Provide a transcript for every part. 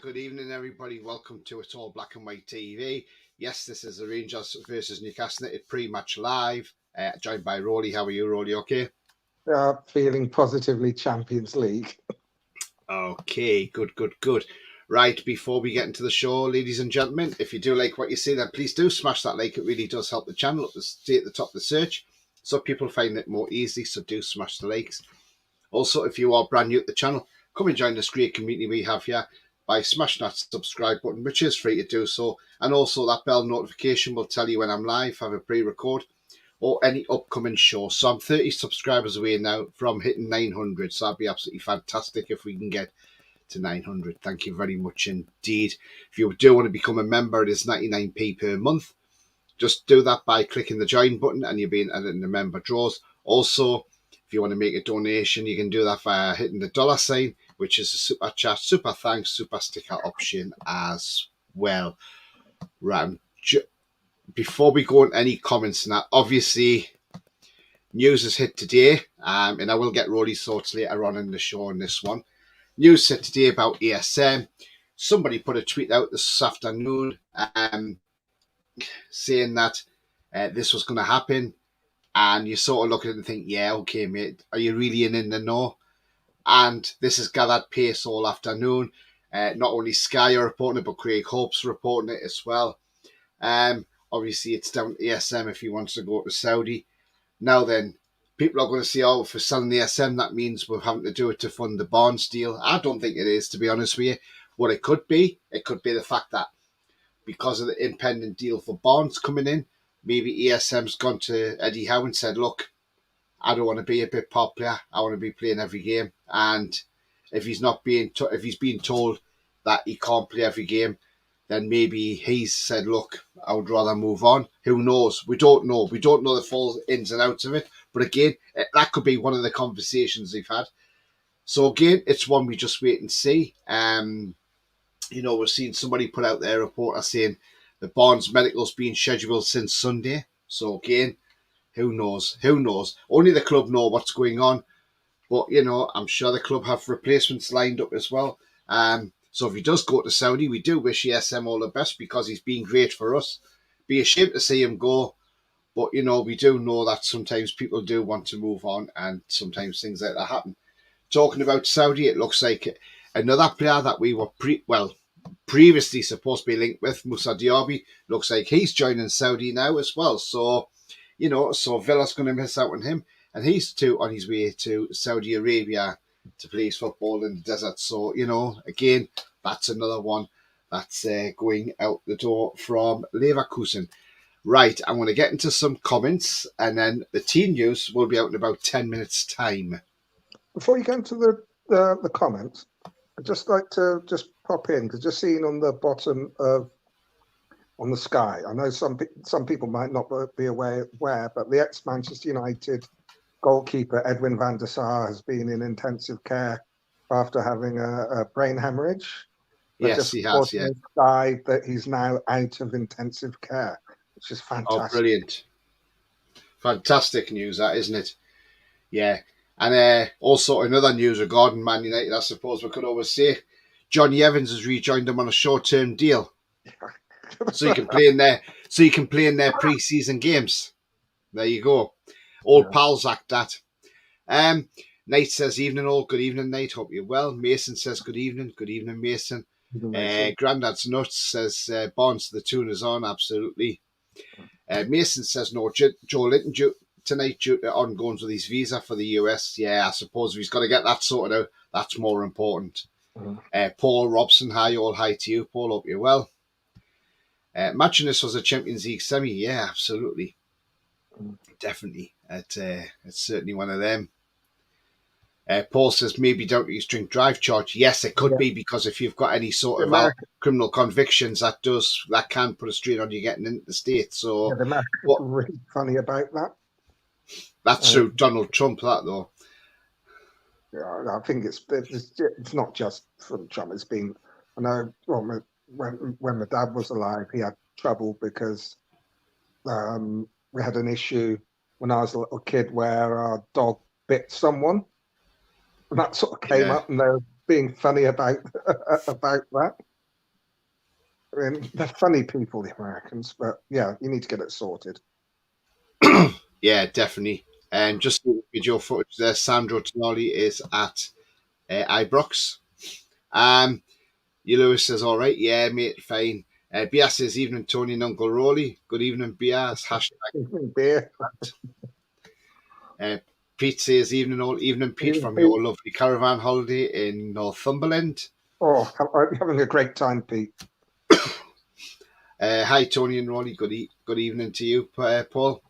Good evening, everybody. Welcome to It's All Black and White TV. Yes, this is the Rangers versus Newcastle United pre-match live. Joined by Roly. How are you, Roly? Okay. Feeling positively Champions League. Okay, good. Right, before we get into the show, ladies and gentlemen, if you do like what you see, then please do smash that like. It really does help the channel stay at the top of the search, so people find it more easily. So do smash the likes. Also, if you are brand new at the channel, come and join this great community we have here by smashing that subscribe button, which is free to do so. And also that bell notification will tell you when I'm live, have a pre-record, or any upcoming show. So I'm 30 subscribers away now from hitting 900. So that'd be absolutely fantastic if we can get to 900. Thank you very much indeed. If you do want to become a member, it is 99p per month. Just do that by clicking the join button and you'll be added in the member draws. Also, if you want to make a donation, you can do that via hitting the $sign, which is a super chat, super thanks, super sticker option as well. Right. Before we go on any comments now, obviously news has hit today, and I will get Roly's thoughts later on in the show on this one. News hit today about ASM. Somebody put a tweet out this afternoon saying that this was going to happen. And you sort of look at it and think, yeah, okay, mate, are you really in the know? And this has gathered pace all afternoon. Not only Sky are reporting it, but Craig Hope's reporting it as well. Obviously, it's down to ASM if he wants to go to Saudi. Now then, people are going to say, oh, for selling the ASM, that means we're having to do it to fund the Barnes deal. I don't think it is, to be honest with you. What it could be the fact that because of the impending deal for Barnes coming in, maybe ASM's gone to Eddie Howe and said, look, I don't want to be a bit pop player. I want to be playing every game. And if he's not being if he's being told that he can't play every game, then maybe he's said, look, I would rather move on. Who knows? We don't know. We don't know the full ins and outs of it. But again, that could be one of the conversations they've had. So again, it's one we just wait and see. We're seeing somebody put out their reporter saying the Barnes medical's been scheduled since Sunday. So again, who knows? Only the club know what's going on. But, I'm sure the club have replacements lined up as well. So if he does go to Saudi, we do wish ESM all the best because he's been great for us. Be ashamed to see him go. But, we do know that sometimes people do want to move on and sometimes things like that happen. Talking about Saudi, it looks like another player that we were previously supposed to be linked with, Moussa Diaby, looks like he's joining Saudi now as well. So, so Villa's going to miss out on him. And he's on his way to Saudi Arabia to play his football in the desert. So, again, that's another one that's going out the door from Leverkusen. Right, I'm going to get into some comments and then the team news will be out in about 10 minutes' time. Before you get into the comments, I'd just like to just pop in, because just seeing on the bottom on the Sky, I know some people might not be aware, but the ex-Manchester United goalkeeper Edwin van der Sar has been in intensive care after having a brain hemorrhage. Yes, he has, yeah. Sky that he's now out of intensive care, which is fantastic. Oh, brilliant. Fantastic news, that, isn't it? Yeah. And also another news regarding Man United, I suppose we could always say, Johnny Evans has rejoined them on a short-term deal, so you can play in their pre-season games. There you go, old pals act that. Nate says, "Evening all, good evening, Nate. Hope you're well." Mason says, "Good evening, Mason." Grandad's nuts says, "Barnes to the tune is on, absolutely." Mason says, "No, Joe Linton tonight due to ongoings with his visa for the US." Yeah, I suppose if he's got to get that sorted out, that's more important. Paul Robson, hi to you, Paul. Hope you're well. Imagine this was a Champions League semi. Yeah, absolutely. Definitely. It's certainly one of them. Paul says maybe down to his drink drive charge. Yes, it could be, because if you've got any sort of criminal convictions, that can put a strain on you getting into the States. So the really funny about that. That's true. Donald Trump, that though. Yeah, I think it's not just from Trump. It's been, I know when my dad was alive, he had trouble because we had an issue when I was a little kid where our dog bit someone, and that sort of came up, and being funny about about that. I mean, they're funny people, the Americans, but yeah, you need to get it sorted. Yeah, definitely. And just video footage there, Sandro Tonali is at Ibrox. Um, Lewis says, all right, yeah, mate, fine. Bias says, evening, Tony and Uncle Roly. Good evening, Bias. Hashtag. Beer. Uh, Pete says, evening, all evening, Pete, Even from Pete. your lovely caravan holiday in Northumberland. Oh, having a great time, Pete. Hi, Tony and Roly. Good evening to you, Paul.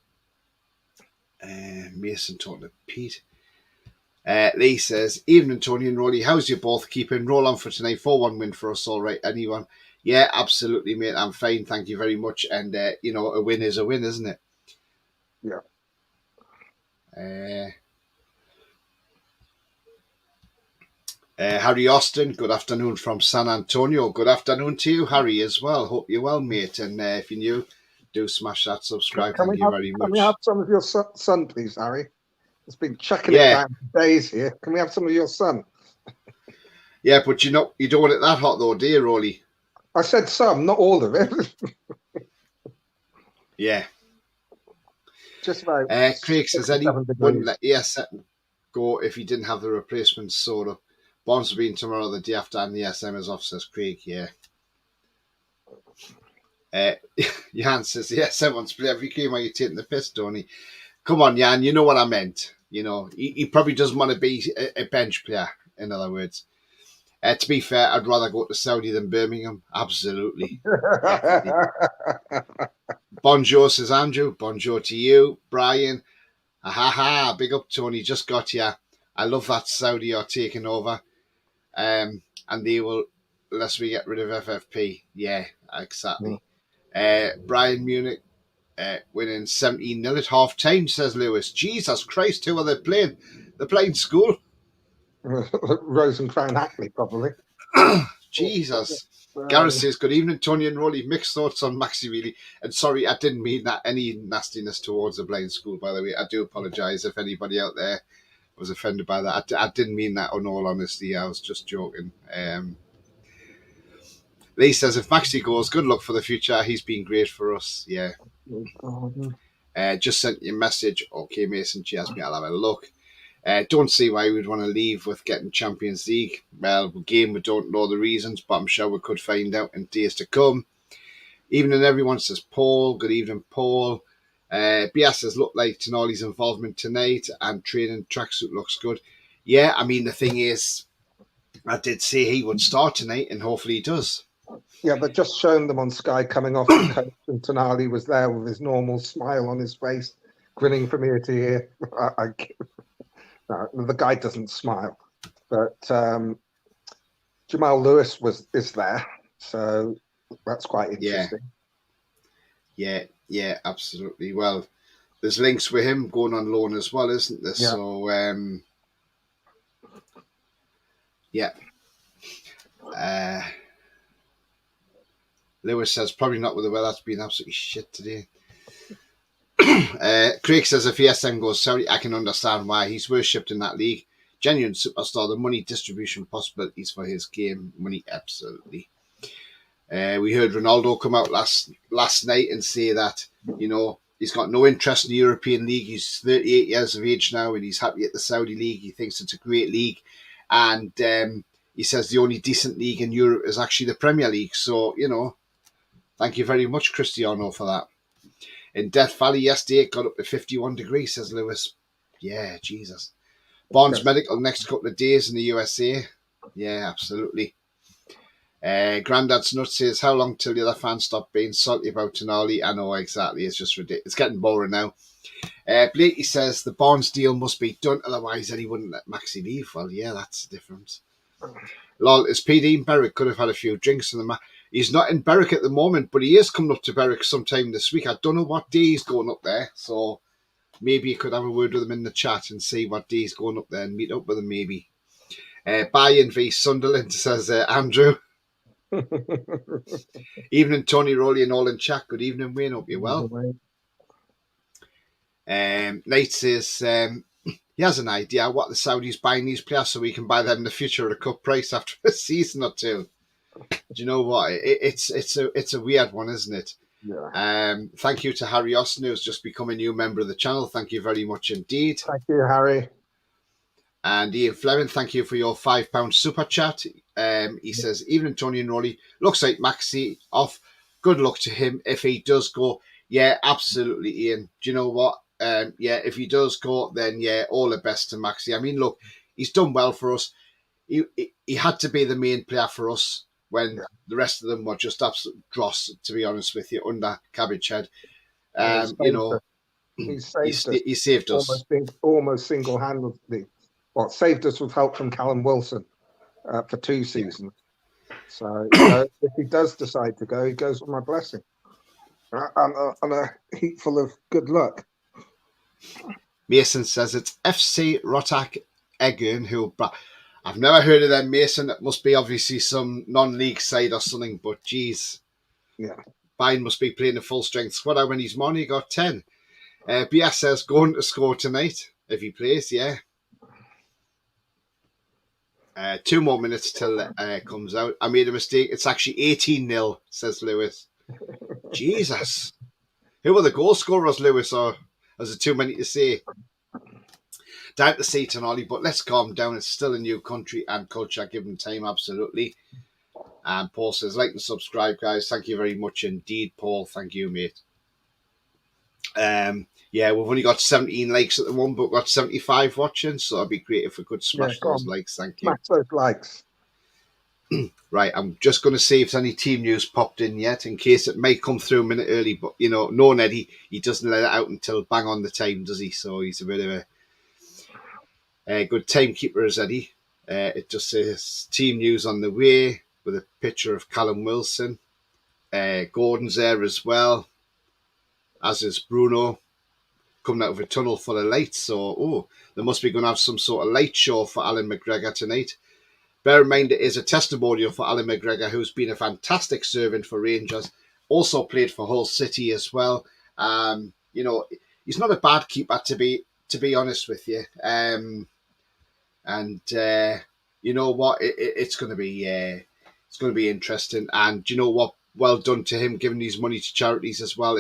Mason talking to Pete. Lee says, evening, Tony and Roly. How's you both keeping? Roll on for tonight. 4-1 win for us, all right. Anyone? Yeah, absolutely, mate. I'm fine. Thank you very much. And, a win is a win, isn't it? Yeah. Harry Austin, good afternoon from San Antonio. Good afternoon to you, Harry, as well. Hope you're well, mate. And if you're new, do smash that subscribe. Thank you very Can we much. have some of your son, please, Harry? It's been chucking it Yeah, down for days here. Can we have some of your son? yeah, but you don't want it that hot though, do you, Roly? I said some, not all of it. Yeah. Just about Craig says 67 anyone wouldn't degrees. let ESM go if he didn't have the replacement soda. Bonds will be in tomorrow, the day after, and the ESM is off, says Craig. Yeah. Jan says, yes, everyone's play every game while you're taking the piss, Tony. Come on, Jan, you know what I meant. You know, he probably doesn't want to be a bench player, in other words. To be fair, I'd rather go to Saudi than Birmingham. Absolutely. Definitely. Bonjour, says Andrew. Bonjour to you. Brian. Ha. Big up, Tony. Just got you. I love that Saudi are taking over. And they will, unless we get rid of FFP. Yeah, exactly. Brian Munich winning 17-0 at half time, says Lewis. Jesus Christ, who are they playing? They're playing school. Rose and Crown Hackney, probably. Jesus. Gareth says, good evening, Tony and Roly. Mixed thoughts on Maxi, and sorry, I didn't mean that any nastiness towards the blind school, by the way. I do apologise if anybody out there was offended by that. I didn't mean that, in all honesty. I was just joking. Lee says, if Maxi goes, good luck for the future. He's been great for us. Yeah. Just sent you a message. Okay, Mason, cheers, me. I'll have a look. Don't see why we'd want to leave with getting Champions League. Well, again, we don't know the reasons, but I'm sure we could find out in days to come. Evening, everyone, says Paul. Good evening, Paul. Bias says, look like Tonali's involvement tonight and training tracksuit looks good. Yeah, I mean, the thing is, I did say he would start tonight, and hopefully he does. Yeah, they've just shown them on Sky coming off the coach, and Tonali was there with his normal smile on his face, grinning from ear to ear. No, the guy doesn't smile, but Jamal Lewis is there, so that's quite interesting. Yeah, absolutely. Well, there's links with him going on loan as well, isn't there? Yeah. So, yeah. Lewis says, probably not with the weather. That's been absolutely shit today. Craig says, if ESM goes Saudi, I can understand why. He's worshipped in that league. Genuine superstar. The money distribution possibilities for his game. Money, absolutely. We heard Ronaldo come out last night and say that, he's got no interest in the European League. He's 38 years of age now and he's happy at the Saudi League. He thinks it's a great league. And he says the only decent league in Europe is actually the Premier League. So, thank you very much, Cristiano, for that. In Death Valley yesterday, it got up to 51 degrees, says Lewis. Yeah, Jesus. Barnes Medical next couple of days in the USA. Yeah, absolutely. Grandad's Nut says, how long till the other fans stop being salty about Tonali? I know, exactly. It's just ridiculous. It's getting boring now. Blakey says, the Barnes deal must be done, otherwise then he wouldn't let Maxi leave. Well, yeah, that's the difference. Lol, is PD in Berwick? Could have had a few drinks in the match. He's not in Berwick at the moment, but he is coming up to Berwick sometime this week. I don't know what day he's going up there, so maybe you could have a word with him in the chat and see what day he's going up there and meet up with him, maybe. Bayern v Sunderland, says Andrew. Evening, Tony, Roly and all in chat. Good evening, Wayne. Hope you're well. Knight says, he has an idea what the Saudis buying these players so we can buy them in the future at a cut price after a season or two. Do you know what? It's a weird one, isn't it? Yeah. Thank you to Harry Austin, who's just become a new member of the channel. Thank you very much indeed. Thank you, Harry. And Ian Fleming, thank you for your £5 super chat. He says, "Evening, Tony and Roly. Looks like Maxi off. Good luck to him if he does go." Yeah, absolutely, Ian. Do you know what? Yeah, if he does go, then yeah, all the best to Maxi. I mean, look, he's done well for us. He had to be the main player for us when the rest of them were just absolute dross, to be honest with you, under Cabbage Head. You know, he saved us. He saved us. Almost single-handedly. Well, saved us with help from Callum Wilson for 2 seasons. Yeah. So, if he does decide to go, he goes with my blessing. And a heap full of good luck. Mason says it's FC Rotak Egan who... I've never heard of them, Mason. It must be obviously some non-league side or something, but geez. Yeah. Bayern must be playing a full-strength squad. When he's on, he got 10. BS says going to score tonight if he plays, yeah. 2 more minutes till it comes out. I made a mistake. It's actually 18-0, says Lewis. Jesus. Who were the goal scorers, Lewis, or is it too many to say? Down to see Tonali, but let's calm down. It's still a new country and culture, given time, absolutely. And Paul says, like and subscribe, guys. Thank you very much indeed, Paul. Thank you, mate. Yeah, we've only got 17 likes at the moment, but we've got 75 watching, so I'd be great if we could smash those likes. Thank you. Smash those likes. Right, I'm just going to see if any team news popped in yet, in case it may come through a minute early. But, you know, knowing Eddie, he doesn't let it out until bang on the time, does he? So he's a bit of a good timekeeper, is Eddie. It just says team news on the way with a picture of Callum Wilson. Gordon's there as well, as is Bruno, coming out of a tunnel full of lights. So, they must be going to have some sort of light show for Alan McGregor tonight. Bear in mind, it is a testimonial for Alan McGregor, who's been a fantastic servant for Rangers, also played for Hull City as well. You know, he's not a bad keeper, to be honest with you. You know what? It's going to be interesting. And you know what? Well done to him, giving his money to charities as well.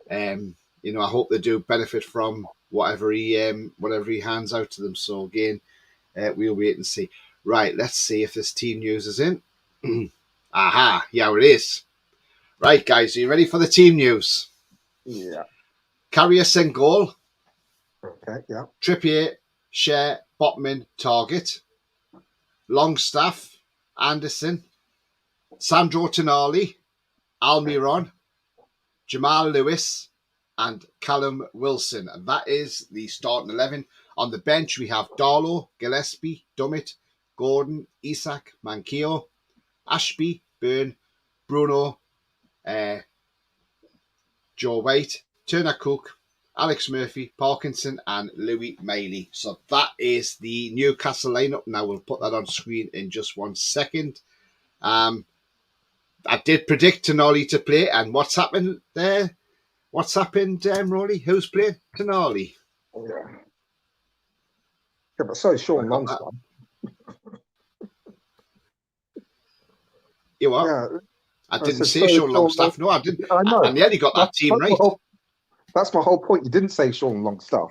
And you know, I hope they do benefit from whatever he hands out to them. So again, we'll wait and see. Right, let's see if this team news is in. Aha, yeah, it is. Right, guys, are you ready for the team news? Yeah. Carrier in goal. Okay, yeah. Trippier, Share, Botman, Target. Longstaff, Anderson, Sandro Tonali, Almiron, Jamal Lewis, and Callum Wilson. And that is the starting 11. On the bench, we have Darlow, Gillespie, Dummett, Gordon, Isak, Manquillo, Ashby, Byrne, Bruno, Joe White, Turner Cook, Alex Murphy, Parkinson, and Louis Mailey. So that is the Newcastle lineup. Now we'll put that on screen in just 1 second. I did predict Tonali to play, and what's happened there? What's happened, Roly? Who's playing Tonali? Yeah, but so is Sean Longstaff. You what? Yeah. I didn't say Sean Longstaff. No, I didn't. I know. I nearly got that team right. That's my whole point. You didn't say Sean Longstaff.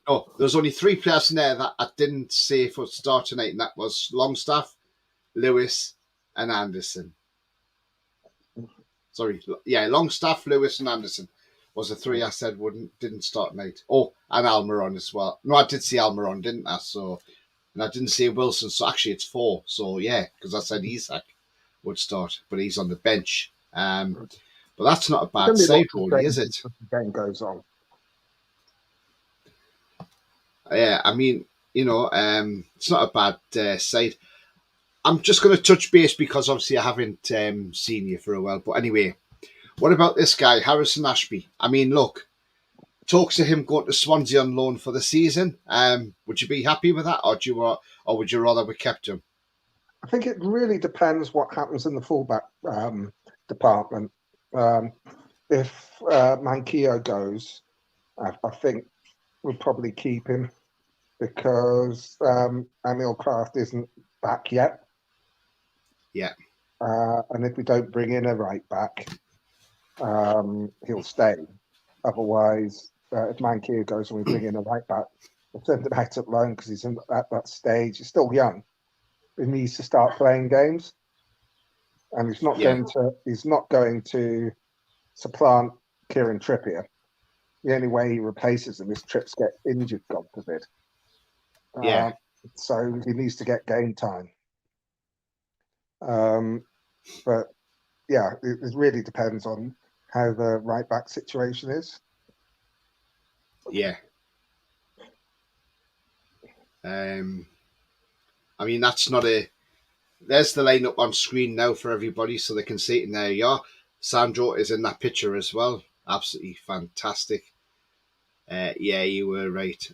No, there's only 3 players in there that I didn't say for start tonight, and that was Longstaff, Lewis, and Anderson. Sorry, yeah, Longstaff, Lewis, and Anderson was the 3 I said didn't start tonight. Oh, and Almiron as well. No, I did see Almiron, didn't I? So, and I didn't see Wilson. So actually, it's 4. So yeah, because I said Isak would start, but he's on the bench. But that's not a bad side, Roly, is it? The game goes on. Yeah, I mean, you know, it's not a bad side. I'm just going to touch base because obviously I haven't seen you for a while. But anyway, what about this guy, Harrison Ashby? I mean, look, talks of him going to Swansea on loan for the season. Would you be happy with that, or would you rather we kept him? I think it really depends what happens in the fullback department. If Manquillo goes, I think would probably keep him because Emil Kraft isn't back yet. Yeah. And if we don't bring in a right back, he'll stay. Otherwise, if Mankier goes and we bring in a right back, we'll send him out at loan because he's at that stage. He's still young. He needs to start playing games, and he's not Yeah. going to. He's not going to supplant Kieran Trippier. The only way he replaces him is Trips get injured, God forbid. Yeah. So he needs to get game time. But yeah, it really depends on how the right back situation is. Yeah. I mean, that's not a. There's the lineup on screen now for everybody, so they can see it in there. Yeah, Sandro is in that picture as well. Absolutely fantastic. Yeah, you were right.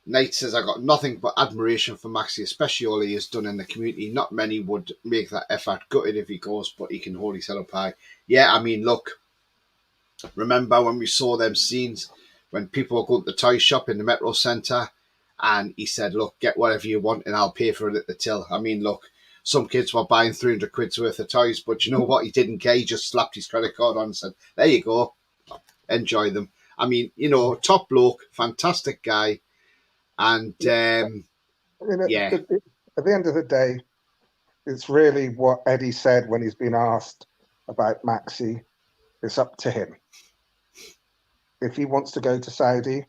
Knight says, I got nothing but admiration for Maxi, especially all he has done in the community. Not many would make that effort. Gutted if he goes, but he can hold his head up high. Yeah, I mean, look, remember when we saw them scenes when people were going to the toy shop in the Metro Centre and he said, look, get whatever you want and I'll pay for it at the till. I mean, look, some kids were buying 300 quid's worth of toys, but you know what? He didn't care. He just slapped his credit card on and said, there you go. Enjoy them. I mean, you know, top bloke, fantastic guy. And I mean, yeah, at the end of the day, it's really what Eddie said when he's been asked about Maxi. It's up to him. If he wants to go to Saudi,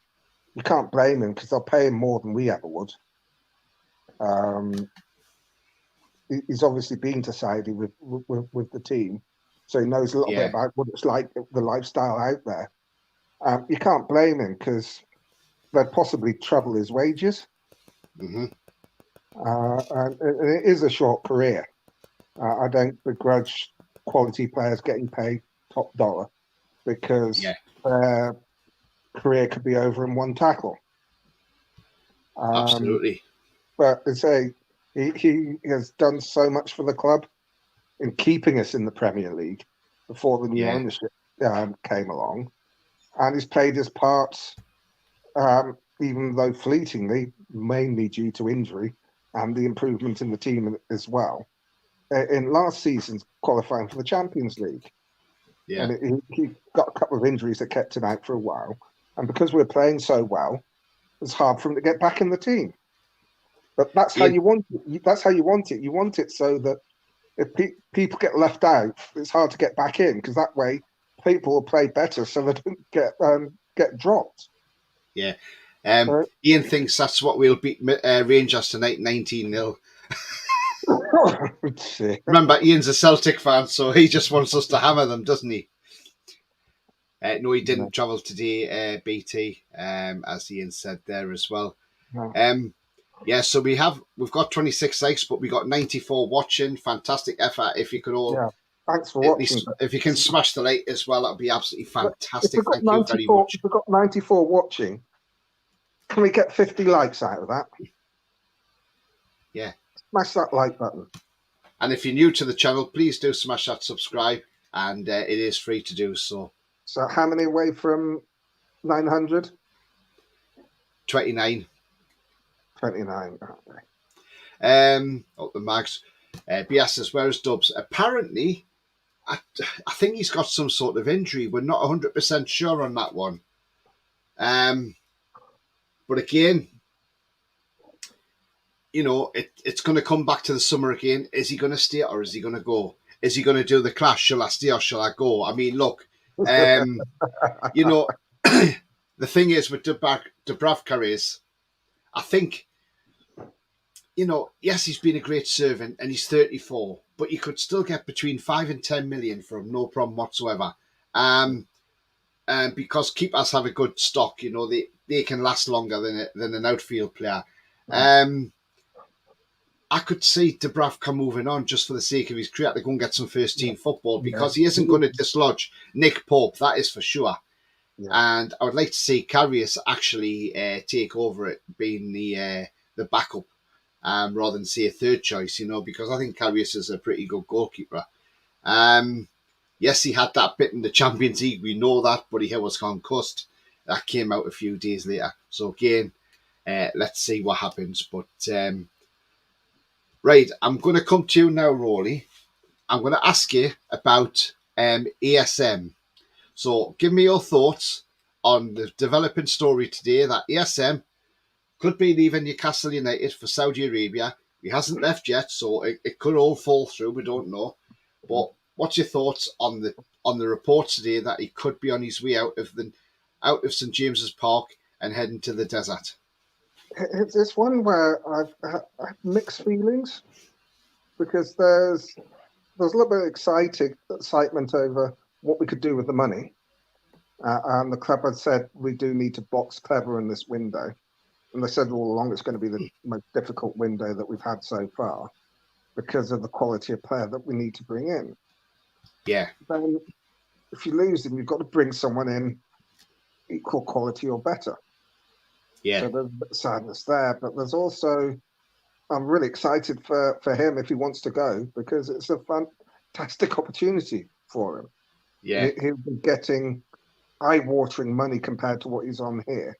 you can't blame him because they'll pay him more than we ever would. He's obviously been to Saudi with the team, so he knows a little bit yeah, about what it's like, the lifestyle out there. You can't blame him because they'd possibly treble his wages. mm-hmm. And it is a short career. I don't begrudge quality players getting paid top dollar because Yeah, their career could be over in one tackle. absolutely. But I say he has done so much for the club in keeping us in the Premier League before the new Yeah, ownership came along, and he's played his parts, even though fleetingly, mainly due to injury and the improvement in the team as well. In last season's qualifying for the Champions League, yeah. and he got a couple of injuries that kept him out for a while. And because we're playing so well, it's hard for him to get back in the team. But that's how Ian, you want it. That's how you want it. You want it so that if people get left out, it's hard to get back in because that way people will play better, so they don't get dropped. yeah. Uh, Ian thinks that's what we'll beat Rangers tonight, 19-0. Remember, Ian's a Celtic fan, so he just wants us to hammer them, doesn't he? No, he didn't no, travel today, BT, as Ian said there as well. no. Yeah, so we've got 26 likes, but we got 94 watching. Fantastic effort. If you could all Yeah. Thanks for at watching. least, if you can smash the like as well, that'd be absolutely If fantastic. we've got Thank you very 94, much. if we've got 94 watching, can we get 50 likes out of that? Yeah. Smash that like button. And if you're new to the channel, please do smash that subscribe, and it is free to do so. So how many away from 900? 29. 29. Okay. The mags. BS says, where's Dubs? Apparently, I think he's got some sort of injury. We're not 100% sure on that one. But again, you know, it's going to come back to the summer again. Is he going to stay or is he going to go? Is he going to do the clash? Shall I stay or shall I go? I mean, look, you know, the thing is with Dubravka is, I think, you know, yes, he's been a great servant and he's 34, but you could still get between 5 and 10 million for him, no problem whatsoever. Because keepers have a good stock, you know, they can last longer than an outfield player. I could see Dubravka moving on just for the sake of his career to go and get some first team football because he isn't going to dislodge Nick Pope, that is for sure. Yeah. And I would like to see Karius actually take over it, being the backup, rather than say a third choice, you know, because I think Karius is a pretty good goalkeeper. Yes, he had that bit in the Champions League. We know that, but he was concussed. That came out a few days later. So again, let's see what happens. But right, I'm going to come to you now, Roly. I'm going to ask you about ASM. So give me your thoughts on the developing story today that ASM could be leaving Newcastle United for Saudi Arabia. He hasn't left yet, so it could all fall through. We don't know. But what's your thoughts on the report today that he could be on his way out of St James's Park and heading to the desert? It's one where I have mixed feelings because there's a little bit of excitement over what we could do with the money. And the club had said we do need to box clever in this window. And they said all along it's going to be the most difficult window that we've had so far because of the quality of player that we need to bring in. Yeah. Then if you lose him, you've got to bring someone in equal quality or better. Yeah. So there's a bit of sadness there. But there's also, I'm really excited for him if he wants to go because it's a fantastic opportunity for him. Yeah. He'll be getting eye-watering money compared to what he's on here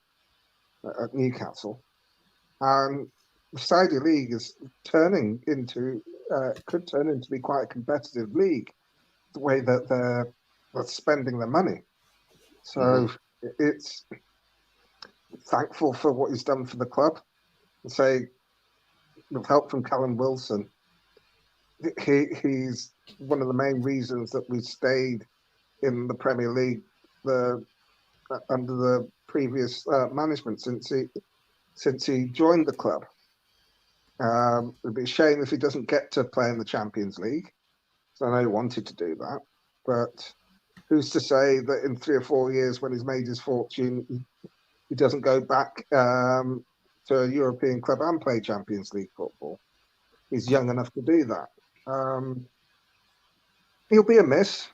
at Newcastle. And the Saudi League is turning into could turn into be quite a competitive league, the way that they're spending their money. So it's thankful for what he's done for the club. And say, with help from Callum Wilson, he's one of the main reasons that we stayed in the Premier League under the previous management since he joined the club. It'd be a shame if he doesn't get to play in the Champions League. So I know he wanted to do that, but who's to say that in 3 or 4 years, when he's made his fortune, he doesn't go back to a European club and play Champions League football? He's young enough to do that. He'll be a miss.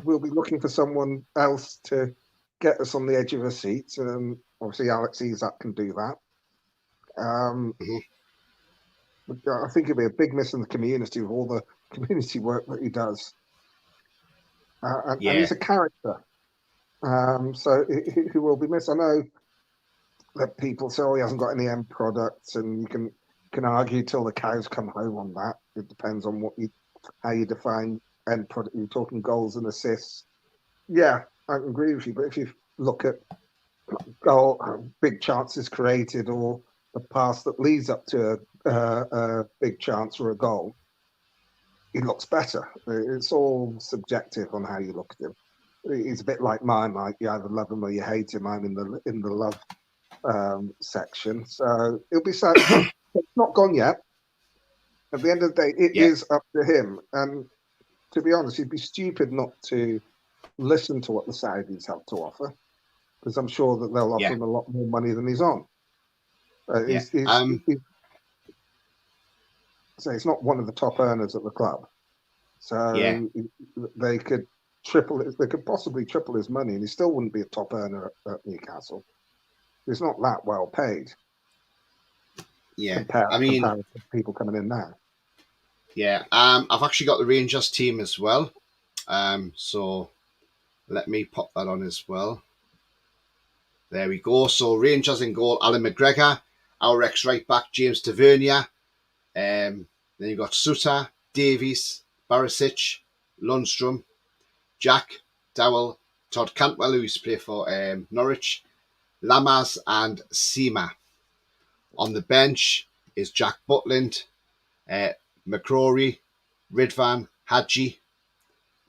We'll be looking for someone else to get us on the edge of our seats, and obviously Alex Isak can do that. I think it'll be a big miss in the community with all the community work that he does. And he's a character. So he will be missed. I know that people say, oh, he hasn't got any end products, and you can argue till the cows come home on that. It depends on how you define end product. You're talking goals and assists. Yeah, I agree with you. But if you look at big chances created or the pass that leads up to a big chance or a goal, he looks better. It's all subjective on how you look at him. He's a bit like mine. Like you either love him or you hate him. I'm in the love section. So it'll be sad. It's not gone yet. At the end of the day, it is up to him. And to be honest, he'd be stupid not to listen to what the Saudis have to offer, because I'm sure that they'll offer him a lot more money than he's on. So he's not one of the top earners at the club. So they could possibly triple his money, and he still wouldn't be a top earner at Newcastle. He's not that well paid. Yeah, compared to people coming in now. Yeah, I've actually got the Rangers team as well. So let me pop that on as well. There we go. So Rangers in goal, Alan McGregor. Our ex-right back, James Tavernier. Then you've got Suter, Davies, Barisic, Lundstrom, Jack, Dowell, Todd Cantwell, who used to play for Norwich, Lammers and Seema. On the bench is Jack Butland, McCrory, Ridvan, Hadji.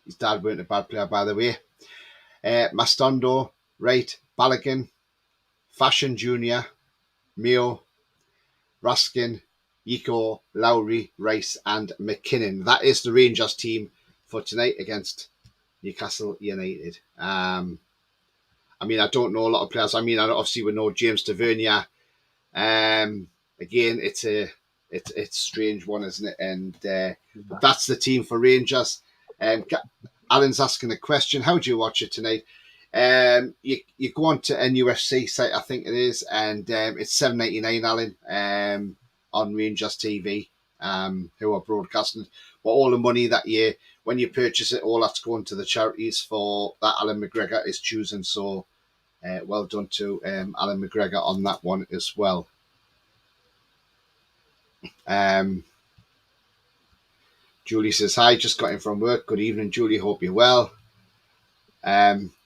His dad weren't a bad player, by the way. Mastondo, Wright, Balogun, Fashion Jr., Mio, Raskin, Yiko, Lowry, Rice and McKinnon. That is the Rangers team for tonight against Newcastle United. I mean, I don't know a lot of players. I mean, obviously we know James Tavernier. Again, it's a strange one, isn't it? And but that's the team for Rangers. Alan's asking a question. How do you watch it tonight? You go on to NUFC site, I think it is, and it's $7.99, Alan, on Rangers TV. who are broadcasting. But all the money that when you purchase it, all that's going to the charities for that Alan McGregor is choosing. So well done to Alan McGregor on that one as well. Julie says, hi, just got in from work. Good evening, Julie. Hope you're well.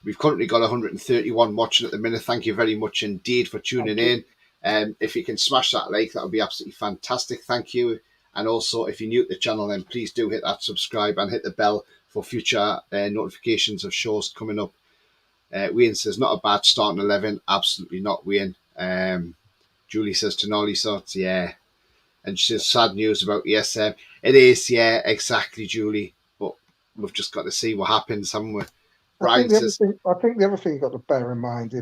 We've currently got 131 watching at the minute. Thank you very much indeed for tuning in. If you can smash that like, that would be absolutely fantastic. Thank you. And also, if you're new to the channel, then please do hit that subscribe and hit the bell for future notifications of shows coming up. Wayne says, not a bad starting 11. Absolutely not, Wayne. Julie says, Tonali sorts, yeah. And she says, sad news about ESM. It is, yeah, exactly, Julie. But we've just got to see what happens, haven't we? I think the other thing you've got to bear in mind,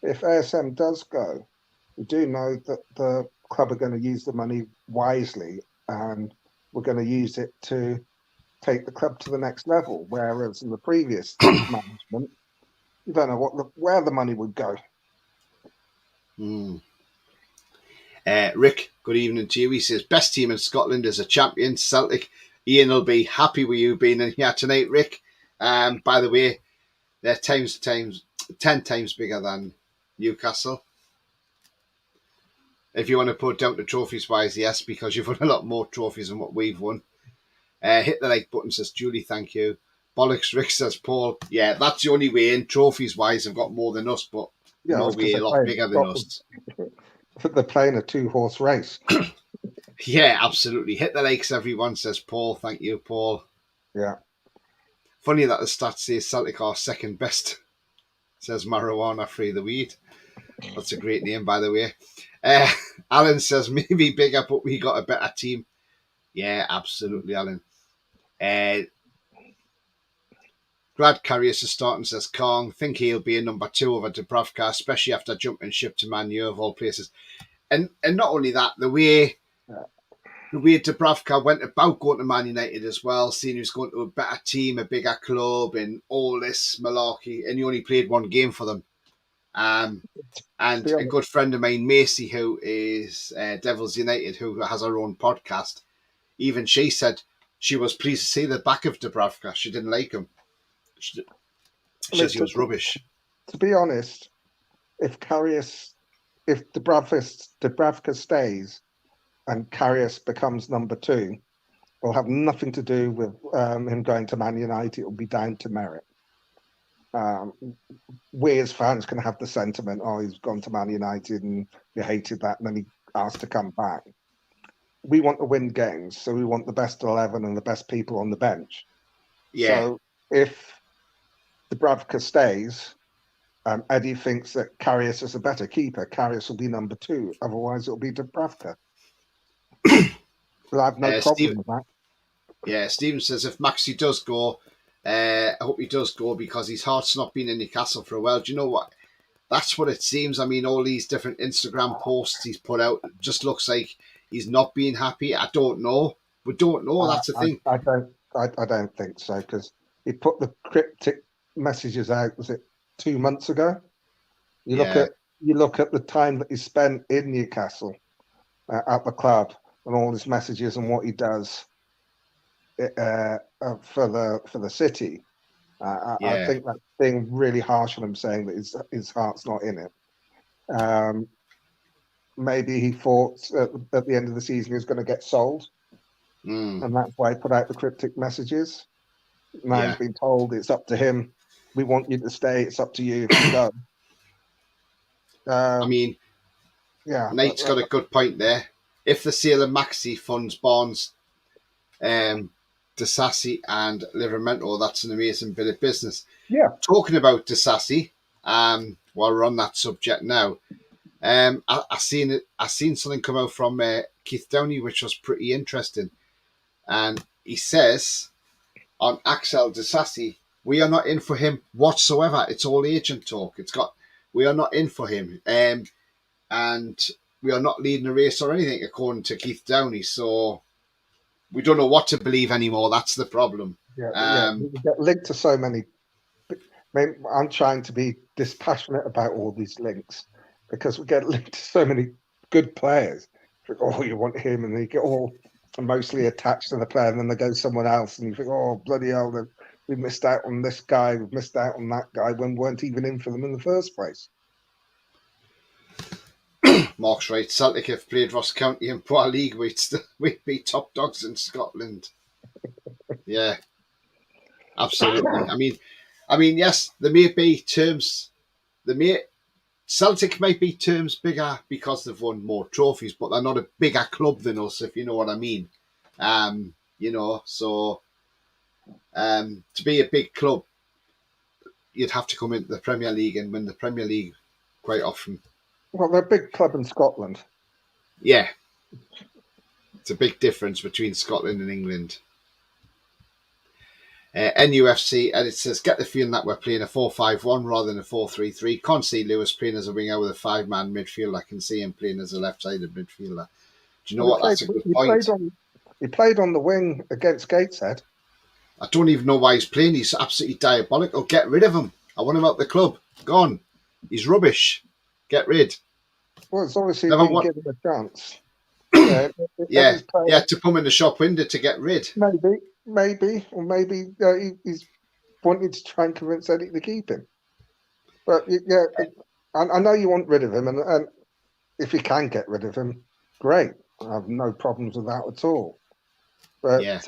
if ASM does go, we do know that the club are going to use the money wisely, and we're going to use it to take the club to the next level. Whereas in the previous management, you don't know where the money would go. Rick, good evening to you. He says, best team in Scotland is a champion, Celtic. Ian will be happy with you being in here tonight, Rick. By the way, they're 10 times bigger than Newcastle. If you want to put down to trophies wise, yes, because you've won a lot more trophies than what we've won. Hit the like button, says Julie, thank you. Bollocks, Rick, says Paul. Yeah, that's the only way in. Trophies wise, they've got more than us, but no way a lot bigger than us. They're playing a 2-horse race. Yeah, absolutely. Hit the likes, everyone, says Paul. Thank you, Paul. Yeah. Funny that the stats say Celtic are second best, says Marijuana Free the Weed. That's a great name, by the way. Alan says, maybe bigger, but we got a better team. Yeah, absolutely, Alan. Glad Karius is starting, says Kong. Think he'll be a number 2 over Dubravka, especially after jumping ship to Man U of all places. And not only that, the way Dubravka went about going to Man United as well, seeing he was going to a better team, a bigger club, and all this malarkey, and he only played one game for them. And a good friend of mine, Macy, who is Devils United, who has her own podcast, even she said she was pleased to see the back of Dubravka. She didn't like him. She says he was rubbish. To be honest, if Dubravka stays and Karius becomes number 2, it'll have nothing to do with him going to Man United. It'll be down to merit. We as fans can have the sentiment, oh, he's gone to Man United and we hated that, and then he asked to come back. We want to win games, so we want the best 11 and the best people on the bench. Yeah. So if Dubravka stays, Eddie thinks that Karius is a better keeper. Karius will be number 2. Otherwise, it'll be Dubravka. Well, I have no problem with that. Yeah, Stephen says if Maxi does go, I hope he does go because his heart's not been in Newcastle for a while. Do you know what? That's what it seems. I mean, all these different Instagram posts he's put out, it just looks like he's not being happy. I don't know. We don't know. That's the thing. I don't think so, because he put the cryptic messages out, was it 2 months ago? You look at the time that he spent in Newcastle at the club and all his messages and what he does for the city. I think that's being really harsh on him, saying that his heart's not in it. Maybe he thought at the end of the season he was going to get sold, and that's why he put out the cryptic messages. Now he's been told it's up to him. We want you to stay. It's up to you if you go. I mean, Nate's got a good point there. If the sale of Maxi funds Barnes, Disassi and Livermento, that's an amazing bit of business. Yeah. Talking about Disassi, while we're on that subject now, I seen something come out from Keith Downey, which was pretty interesting. And he says on Axel Disassi, we are not in for him whatsoever. It's all agent talk. We are not in for him. And we are not leading a race or anything, according to Keith Downey. So we don't know what to believe anymore. That's the problem. We get linked to so many. I'm trying to be dispassionate about all these links because we get linked to so many good players. Oh, you want him, and they get all emotionally attached to the player, and then they go somewhere else, and you think, oh bloody hell, we missed out on this guy, we've missed out on that guy when we weren't even in for them in the first place. Mark's right. Celtic have played Ross County in Poor League. We'd be top dogs in Scotland. Yeah, absolutely. I mean, yes, there may be terms. Celtic might be terms bigger because they've won more trophies, but they're not a bigger club than us, if you know what I mean. So to be a big club, you'd have to come into the Premier League and win the Premier League quite often. Well, they're a big club in Scotland. Yeah, it's a big difference between Scotland and England. NUFC edit says, get the feeling that we're playing a 4-5-1 rather than a 4-3-3. Can't see Lewis playing as a winger with a 5-man midfield. I can see him playing as a left-sided midfielder. Do you know what? That's a good point. He played on the wing against Gateshead. I don't even know why he's playing. He's absolutely diabolical. Get rid of him. I want him out the club. Gone. He's rubbish. Get rid. Well, it's obviously been given a chance. Yeah, to put him in the shop window to get rid. Maybe, or maybe he's wanting to try and convince Eddie to keep him. But yeah, I know you want rid of him, and if you can get rid of him, great. I have no problems with that at all. But yeah.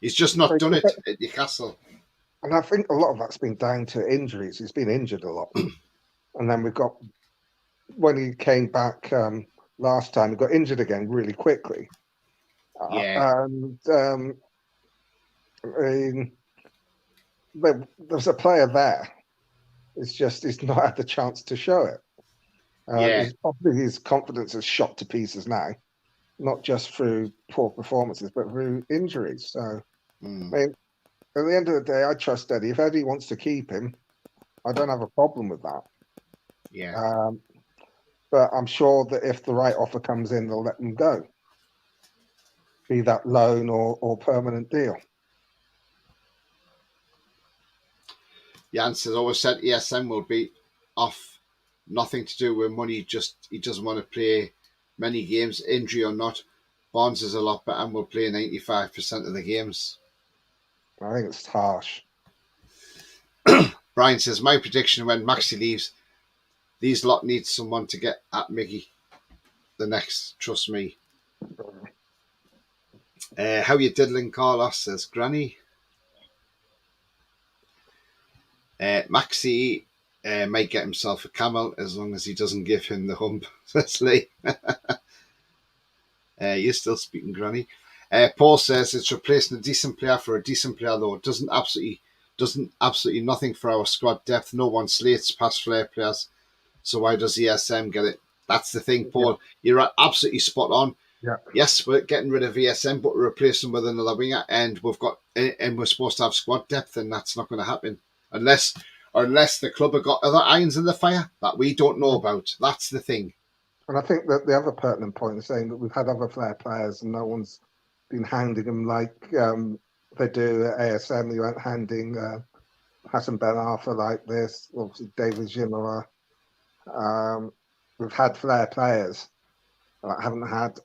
He's just not done it at Newcastle. And I think a lot of that's been down to injuries. He's been injured a lot. And then when he came back last time, he got injured again really quickly. Yeah. And there's a player there. It's just he's not had the chance to show it. Obviously his confidence is shot to pieces now, not just through poor performances, but through injuries. So, I mean, at the end of the day, I trust Eddie. If Eddie wants to keep him, I don't have a problem with that. Yeah. But I'm sure that if the right offer comes in, they'll let him go. Be that loan or permanent deal. Jans has always said ESM will be off. Nothing to do with money. Just he doesn't want to play many games, injury or not. Barnes is a lot better and will play 95% of the games. I think it's harsh. Brian says, my prediction when Maxi leaves, these lot need someone to get at Mickey. The next, trust me. How you diddling, Carlos, says Granny. Maxi might get himself a camel as long as he doesn't give him the hump, says Lee. You're still speaking, Granny. Paul says it's replacing a decent player for a decent player, though. It doesn't absolutely nothing for our squad depth. No one slates past flair players. So why does ESM get it? That's the thing, Paul. Yeah. You're absolutely spot on. Yeah. Yes, we're getting rid of ESM, but we're replacing with another winger, and we're supposed to have squad depth, and that's not going to happen unless the club have got other irons in the fire that we don't know about. That's the thing. And I think that the other pertinent point is saying that we've had other flair players, and no one's been handing them like they do at ASM. They weren't handing Hassan Ben Arfa like this. Obviously, David Ginola. We've had flair players that haven't had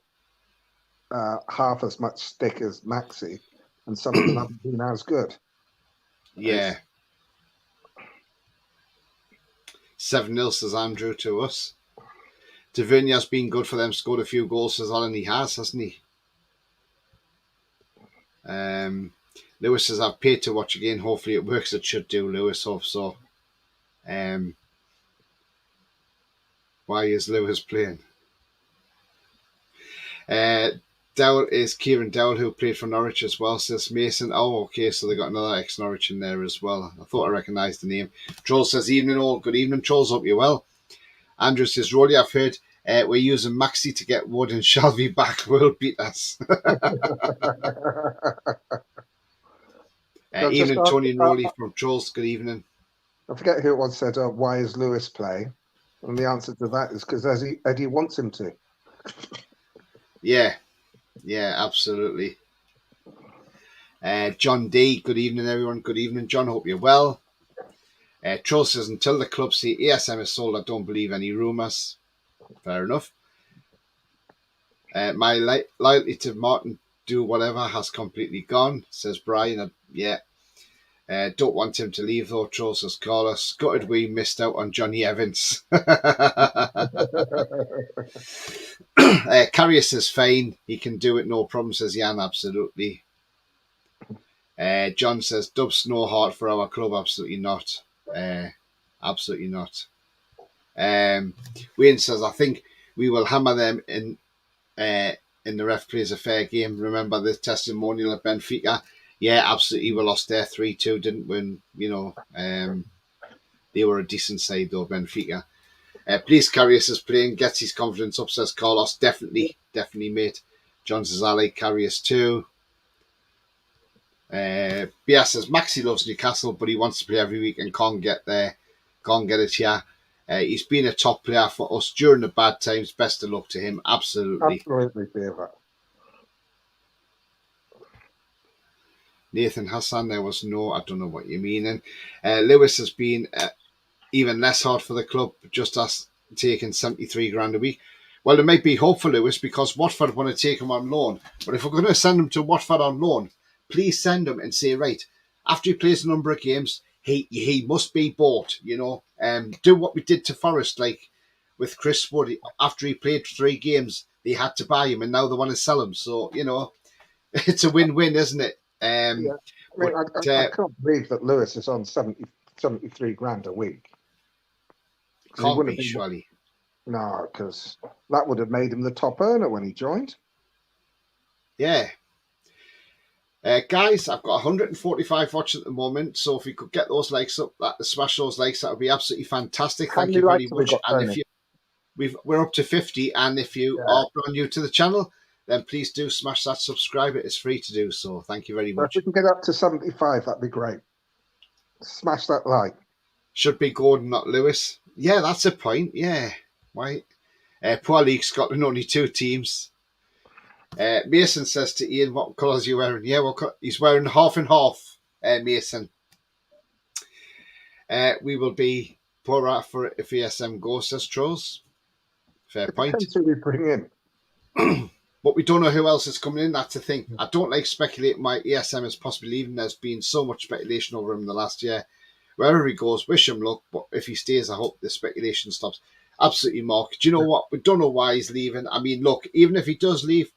half as much stick as Maxi, and some of them haven't been as good. Yeah. 7-0 says Andrew to us. Tavernier's been good for them, scored a few goals, says Alan. He has, hasn't he? Lewis says, I've paid to watch again. Hopefully it works. It should do, Lewis. Hope so. Why is Lewis playing? Dowell is Kieran Dowell, who played for Norwich as well, says Mason. Oh, okay, so they got another ex-Norwich in there as well. I thought I recognised the name. Troll says, evening all. Good evening, Trolls. Hope you're well. Andrew says, Roly, I've heard we're using Maxi to get Wood and Shelby back. Will beat us. Evening, Tony and Roly from Trolls. Good evening. I forget who it was said, why is Lewis playing? And the answer to that is because Eddie wants him to. Yeah, absolutely. John D, good evening, everyone. Good evening, John. Hope you're well. Troll says, until the club see ESM is sold, I don't believe any rumours. Fair enough. My loyalty to Martin do whatever has completely gone, says Brian. Yeah. Don't want him to leave though, Trolls, says Carlos. Gutted we missed out on Johnny Evans. Carrius is fine. He can do it, no problem, says Jan. Absolutely. John says, Dub's no heart for our club. Absolutely not. Absolutely not. Wayne says, I think we will hammer them in the ref plays a fair game. Remember the testimonial at Benfica? Yeah, absolutely. We lost there 3-2, didn't win. They were a decent side though, Benfica. Please Carrius is playing, gets his confidence up, says Carlos. Definitely, mate. John says, I like Carrius too. BS says, Maxi loves Newcastle, but he wants to play every week and can't get there. Can't get it here. He's been a top player for us during the bad times. Best of luck to him. Absolutely. Absolutely, Beaver. Nathan Hassan, there was no, I don't know what you mean. And Lewis has been even less hard for the club, just us taking 73 grand a week. Well, there might be hope for Lewis because Watford want to take him on loan. But if we're going to send him to Watford on loan, please send him and say, right, after he plays a number of games, he must be bought, do what we did to Forest, like with Chris Wood. After he played 3 games, they had to buy him and now they want to sell him. So, it's a win-win, isn't it? Yeah. I mean, I can't believe that Lewis is on 73 grand a week. Can't be, surely. No, because that would have made him the top earner when he joined. Yeah. Guys, I've got 145 watching at the moment, so if we could get those likes up, smash those likes, that would be absolutely fantastic. Thank you very much. And if we're up to 50, and if you are brand new to the channel, then please do smash that subscribe. It is free to do so. Thank you very much. If we can get up to 75, that'd be great. Smash that like. Should be Gordon, not Lewis. Yeah, that's a point. Yeah. Why? Poor League Scotland, only 2 teams. Mason says to Ian, what colours are you wearing? Yeah, well, he's wearing half and half, Mason. We will be poorer for it if ESM goes, says Trolls. Fair point. Depends who we bring in. But we don't know who else is coming in. That's the thing. I don't like speculating my ESM is possibly leaving. There's been so much speculation over him the last year. Wherever he goes, wish him luck. But if he stays, I hope the speculation stops. Absolutely, Mark. Do you know what? We don't know why he's leaving. I mean, look, even if he does leave,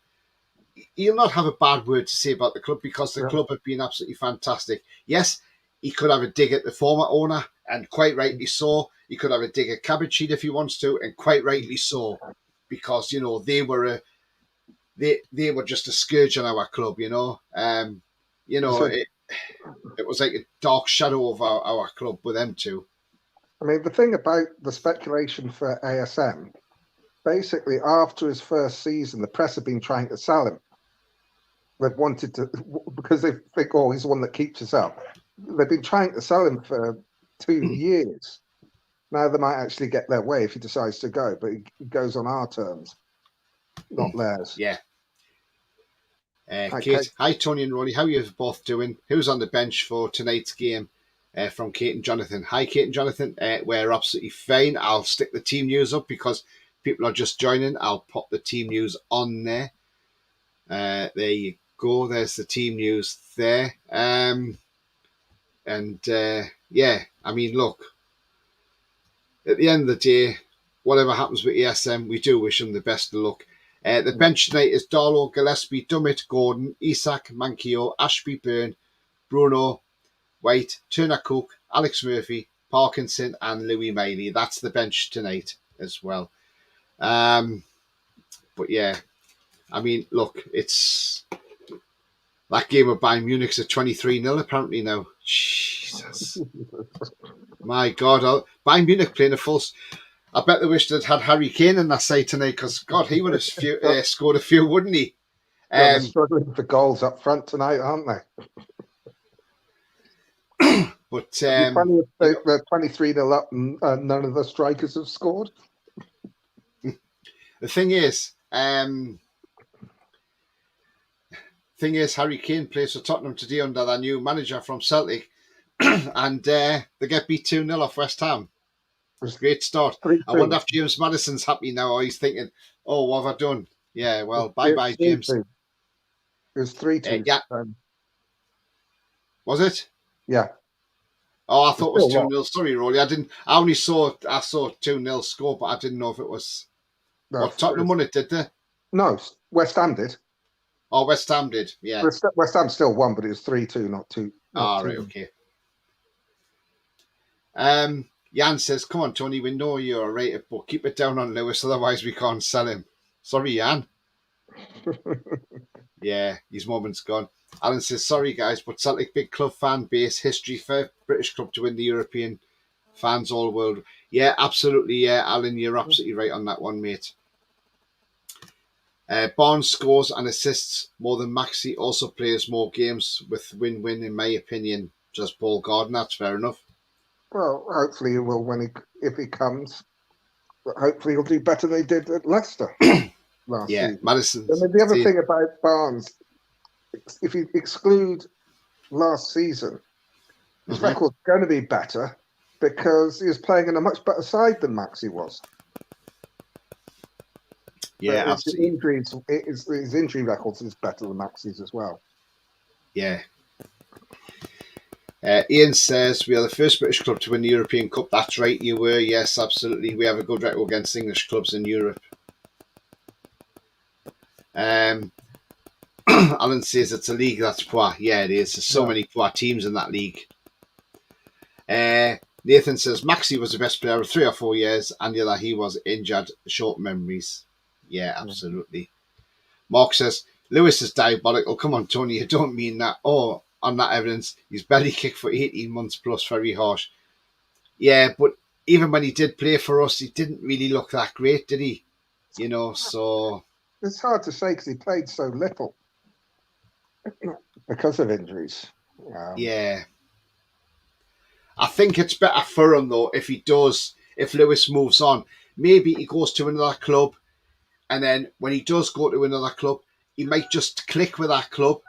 he'll not have a bad word to say about the club because the club have been absolutely fantastic. Yes, he could have a dig at the former owner, and quite rightly so. He could have a dig at Cabbage Sheet if he wants to, and quite rightly so, because they were they were just a scourge on our club. It was like a dark shadow of our club with them two. I mean, the thing about the speculation for ASM, basically after his first season, the press have been trying to sell him. They've wanted to, because they think, oh, he's the one that keeps us up. They've been trying to sell him for 2 years. Now they might actually get their way if he decides to go, but he goes on our terms, not theirs. Yeah. Kate, hi Tony and Roly, how are you both doing? Who's on the bench for tonight's game? From Kate and Jonathan. Hi Kate and Jonathan, we're absolutely fine. I'll stick the team news up because people are just joining. I'll pop the team news on there. There you go. There's the team news there. Yeah, I mean, look, at the end of the day, whatever happens with ESM, we do wish them the best of luck. The bench tonight is Darlow, Gillespie, Dummett, Gordon, Isak, Mankio, Ashby, Byrne, Bruno, White, Turner Cook, Alex Murphy, Parkinson, and Louis Miley. That's the bench tonight as well. But yeah, I mean, look, it's that game of Bayern Munich's at 23-0 apparently now. Jesus. My God, Bayern Munich playing a full... I bet they wished they'd had Harry Kane in that side tonight because, God, he would have scored a few, wouldn't he? They're struggling for goals up front tonight, aren't they? But they're 23-0 up and none of the strikers have scored. The thing is, Harry Kane plays for Tottenham today under their new manager from Celtic, and they get beat 2-0 off West Ham. It was a great start. 3-2. I wonder if James Madison's happy now, or he's thinking, "Oh, what have I done?" Yeah, well, bye-bye, James. It was 3-2. Yeah, was it? Yeah. Oh, I thought it was Still what? 2-0. Sorry, Roly. I saw 2-0 score, but I didn't know if it was No, what Tottenham won it, did they? no, West Ham did. Oh, West Ham did. Yeah. West Ham still won, but it was 3-2, not two, not All two. right, okay. Jan says, "Come on, Tony. We know you're a rated, but keep it down on Lewis, otherwise we can't sell him." Sorry, Jan. Yeah, his moment's gone. Alan says, "Sorry, guys, but Celtic big club fan base, history for British club to win the European fans all world." Yeah, absolutely. Yeah, Alan, you're absolutely right on that one, mate. Barnes scores and assists more than Maxi, also plays more games with win-win, in my opinion. Just Paul Gordon, that's fair enough. Well, hopefully he will if he comes. But hopefully he'll do better than he did at Leicester last Yeah, season. I Madison's. mean, the other See, thing about Barnes, if you exclude last season, his record's going to be better because he was playing in a much better side than Maxi was. yeah, But his absolutely. injuries, his injury records is better than Maxi's as well. Yeah. Ian says, "We are the first British club to win the European Cup." That's right, you were. Yes, absolutely. We have a good record against English clubs in Europe. Alan says it's a league that's poor. Yeah, it is. There's so many poor teams in that league. Nathan says, "Maxi was the best player of 3 or 4 years, and the other he was injured. Short memories." Yeah, absolutely. Mark says, "Lewis is diabolical." Come on, Tony, you don't mean that. Oh, on that evidence, he's belly kicked for 18 months plus, very harsh. Yeah, but even when he did play for us, he didn't really look that great, did he? You know, so... It's hard to say because he played so little because of injuries. Yeah. I think it's better for him, though, if Lewis moves on. Maybe he goes to another club, and then when he does go to another club, he might just click with that club,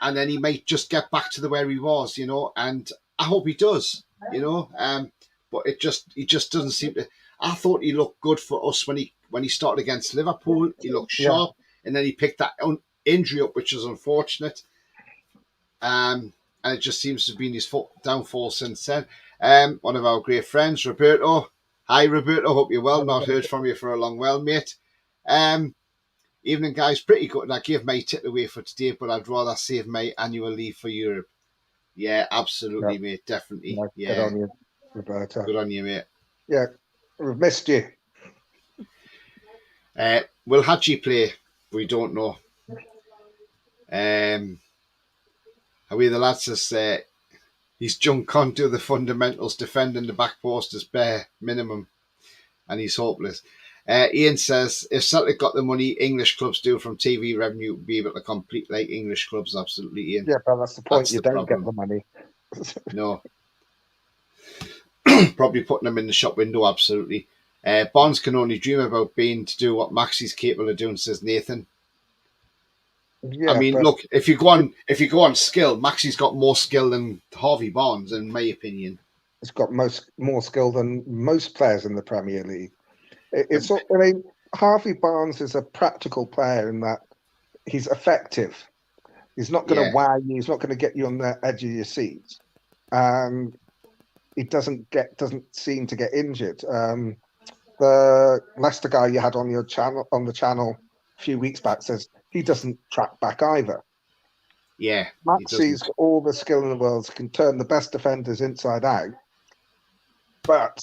and then he might just get back to where he was, you know, and I hope he does, you know. But he just doesn't seem to. I thought he looked good for us when he started against Liverpool. He looked Yeah. sharp, and then he picked that injury up, which was unfortunate. And it just seems to have been his downfall since then. One of our great friends, Roberto. Hi, Roberto. Hope you're well. Not heard from you for a long while, mate. Evening, guys. Pretty good. And I gave my tip away for today, but I'd rather save my annual leave for Europe. Yeah, absolutely, mate. Definitely. Yeah. Good on you, Roberto. Good on you, mate. Yeah, we've missed you. Will Hadji play? We don't know. Away the lads says his junk can't do the fundamentals. Defending the back post is bare minimum, and he's hopeless. Ian says, "If Celtic got the money English clubs do from TV revenue, be able to compete like English clubs." Absolutely, Ian. Yeah, but that's the point. That's You the don't problem. get the money. No. Probably putting them in the shop window, absolutely. Bonds can only dream about being to do what Maxi's capable of doing, says Nathan. Yeah, I mean, but look, if you go on skill, Maxi's got more skill than Harvey Barnes, in my opinion. it's got more skill than most players in the Premier League. I mean, Harvey Barnes is a practical player in that he's effective. He's not going to wow you. He's not going to get you on the edge of your seat, and he doesn't seem to get injured. The Leicester guy you had on the channel a few weeks back says he doesn't track back either. Yeah, Maxi's got all the skill in the world, can turn the best defenders inside out, but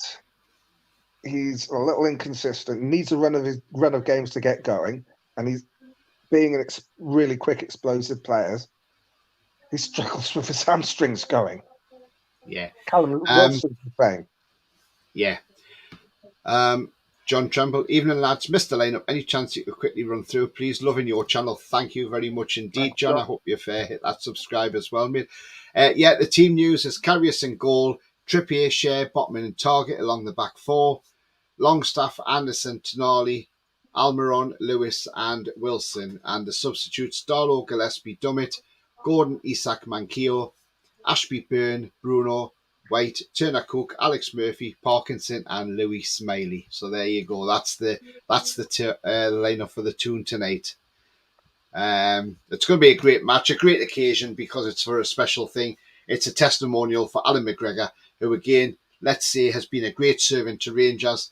he's a little inconsistent. Needs a run of games to get going, and he's being a really quick, explosive player. He struggles with his hamstrings going. Yeah, Callum Wilson's the same. Yeah. John Tremble, evening lads, missed the lineup. Any chance you could quickly run through, please? Loving your channel. Thank you very much indeed, John. I hope you've hit that subscribe as well, mate. The team news is Karius in goal, Trippier, Shea, Botman and Target along the back four, Longstaff, Anderson, Tonali, Almiron, Lewis and Wilson. And the substitutes, Darlow, Gillespie, Dummett, Gordon, Isak, Manquillo, Ashby, Byrne, Bruno, White, Turner, Cook, Alex Murphy, Parkinson, and Louis Smiley. So there you go. That's the lineup for the tune tonight. It's going to be a great match, a great occasion because it's for a special thing. It's a testimonial for Alan McGregor, who again, let's say, has been a great servant to Rangers.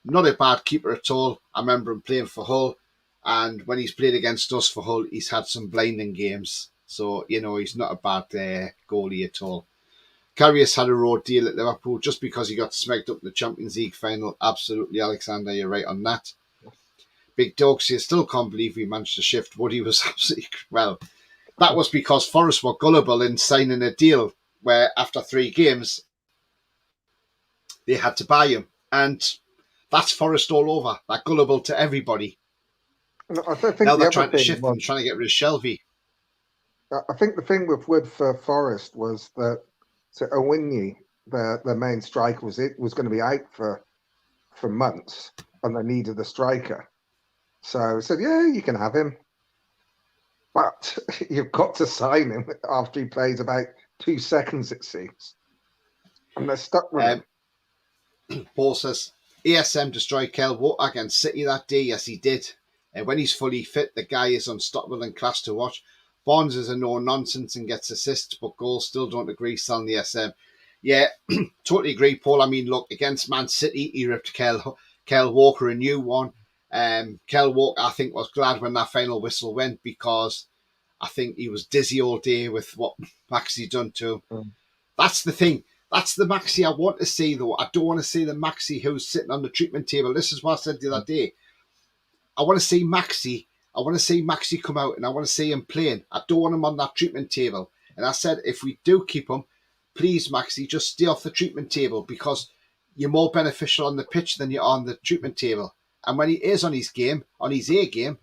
Not a bad keeper at all. I remember him playing for Hull, and when he's played against us for Hull, he's had some blinding games. So, he's not a bad goalie at all. Karius had a road deal at Liverpool just because he got smacked up in the Champions League final. Absolutely, Alexander, you're right on that. Big Dog says, still can't believe we managed to shift. Woody was absolutely, well, that was because Forest were gullible in signing a deal where after 3 games, they had to buy him. And that's Forest all over. They're gullible to everybody. And I think Now the they're other trying to thing shift was, and trying to get rid of Shelby. I think the thing with Wood for Forest was that Owinyi, the main striker, was going to be out for months, and they needed a striker. So I said, yeah, you can have him, but you've got to sign him after he plays about 2 seconds, it seems, and they're stuck with him. Paul says, ASM destroyed Kel Walker against City that day. Yes, he did. When he's fully fit, the guy is unstoppable and class to watch. Barnes is a no-nonsense and gets assists, but goals. Still don't agree selling the SM. Yeah, totally agree, Paul. I mean, look, against Man City, he ripped Kel Walker a new one. Kel Walker, I think, was glad when that final whistle went because I think he was dizzy all day with what Maxi done to him. That's the thing. That's the Maxi I want to see, though. I don't want to see the Maxi who's sitting on the treatment table. This is what I said the other day. I want to see Maxi. I want to see Maxi come out and I want to see him playing. I don't want him on that treatment table. And I said, if we do keep him, please, Maxi, just stay off the treatment table because you're more beneficial on the pitch than you are on the treatment table. And when he is on his game, on his A game,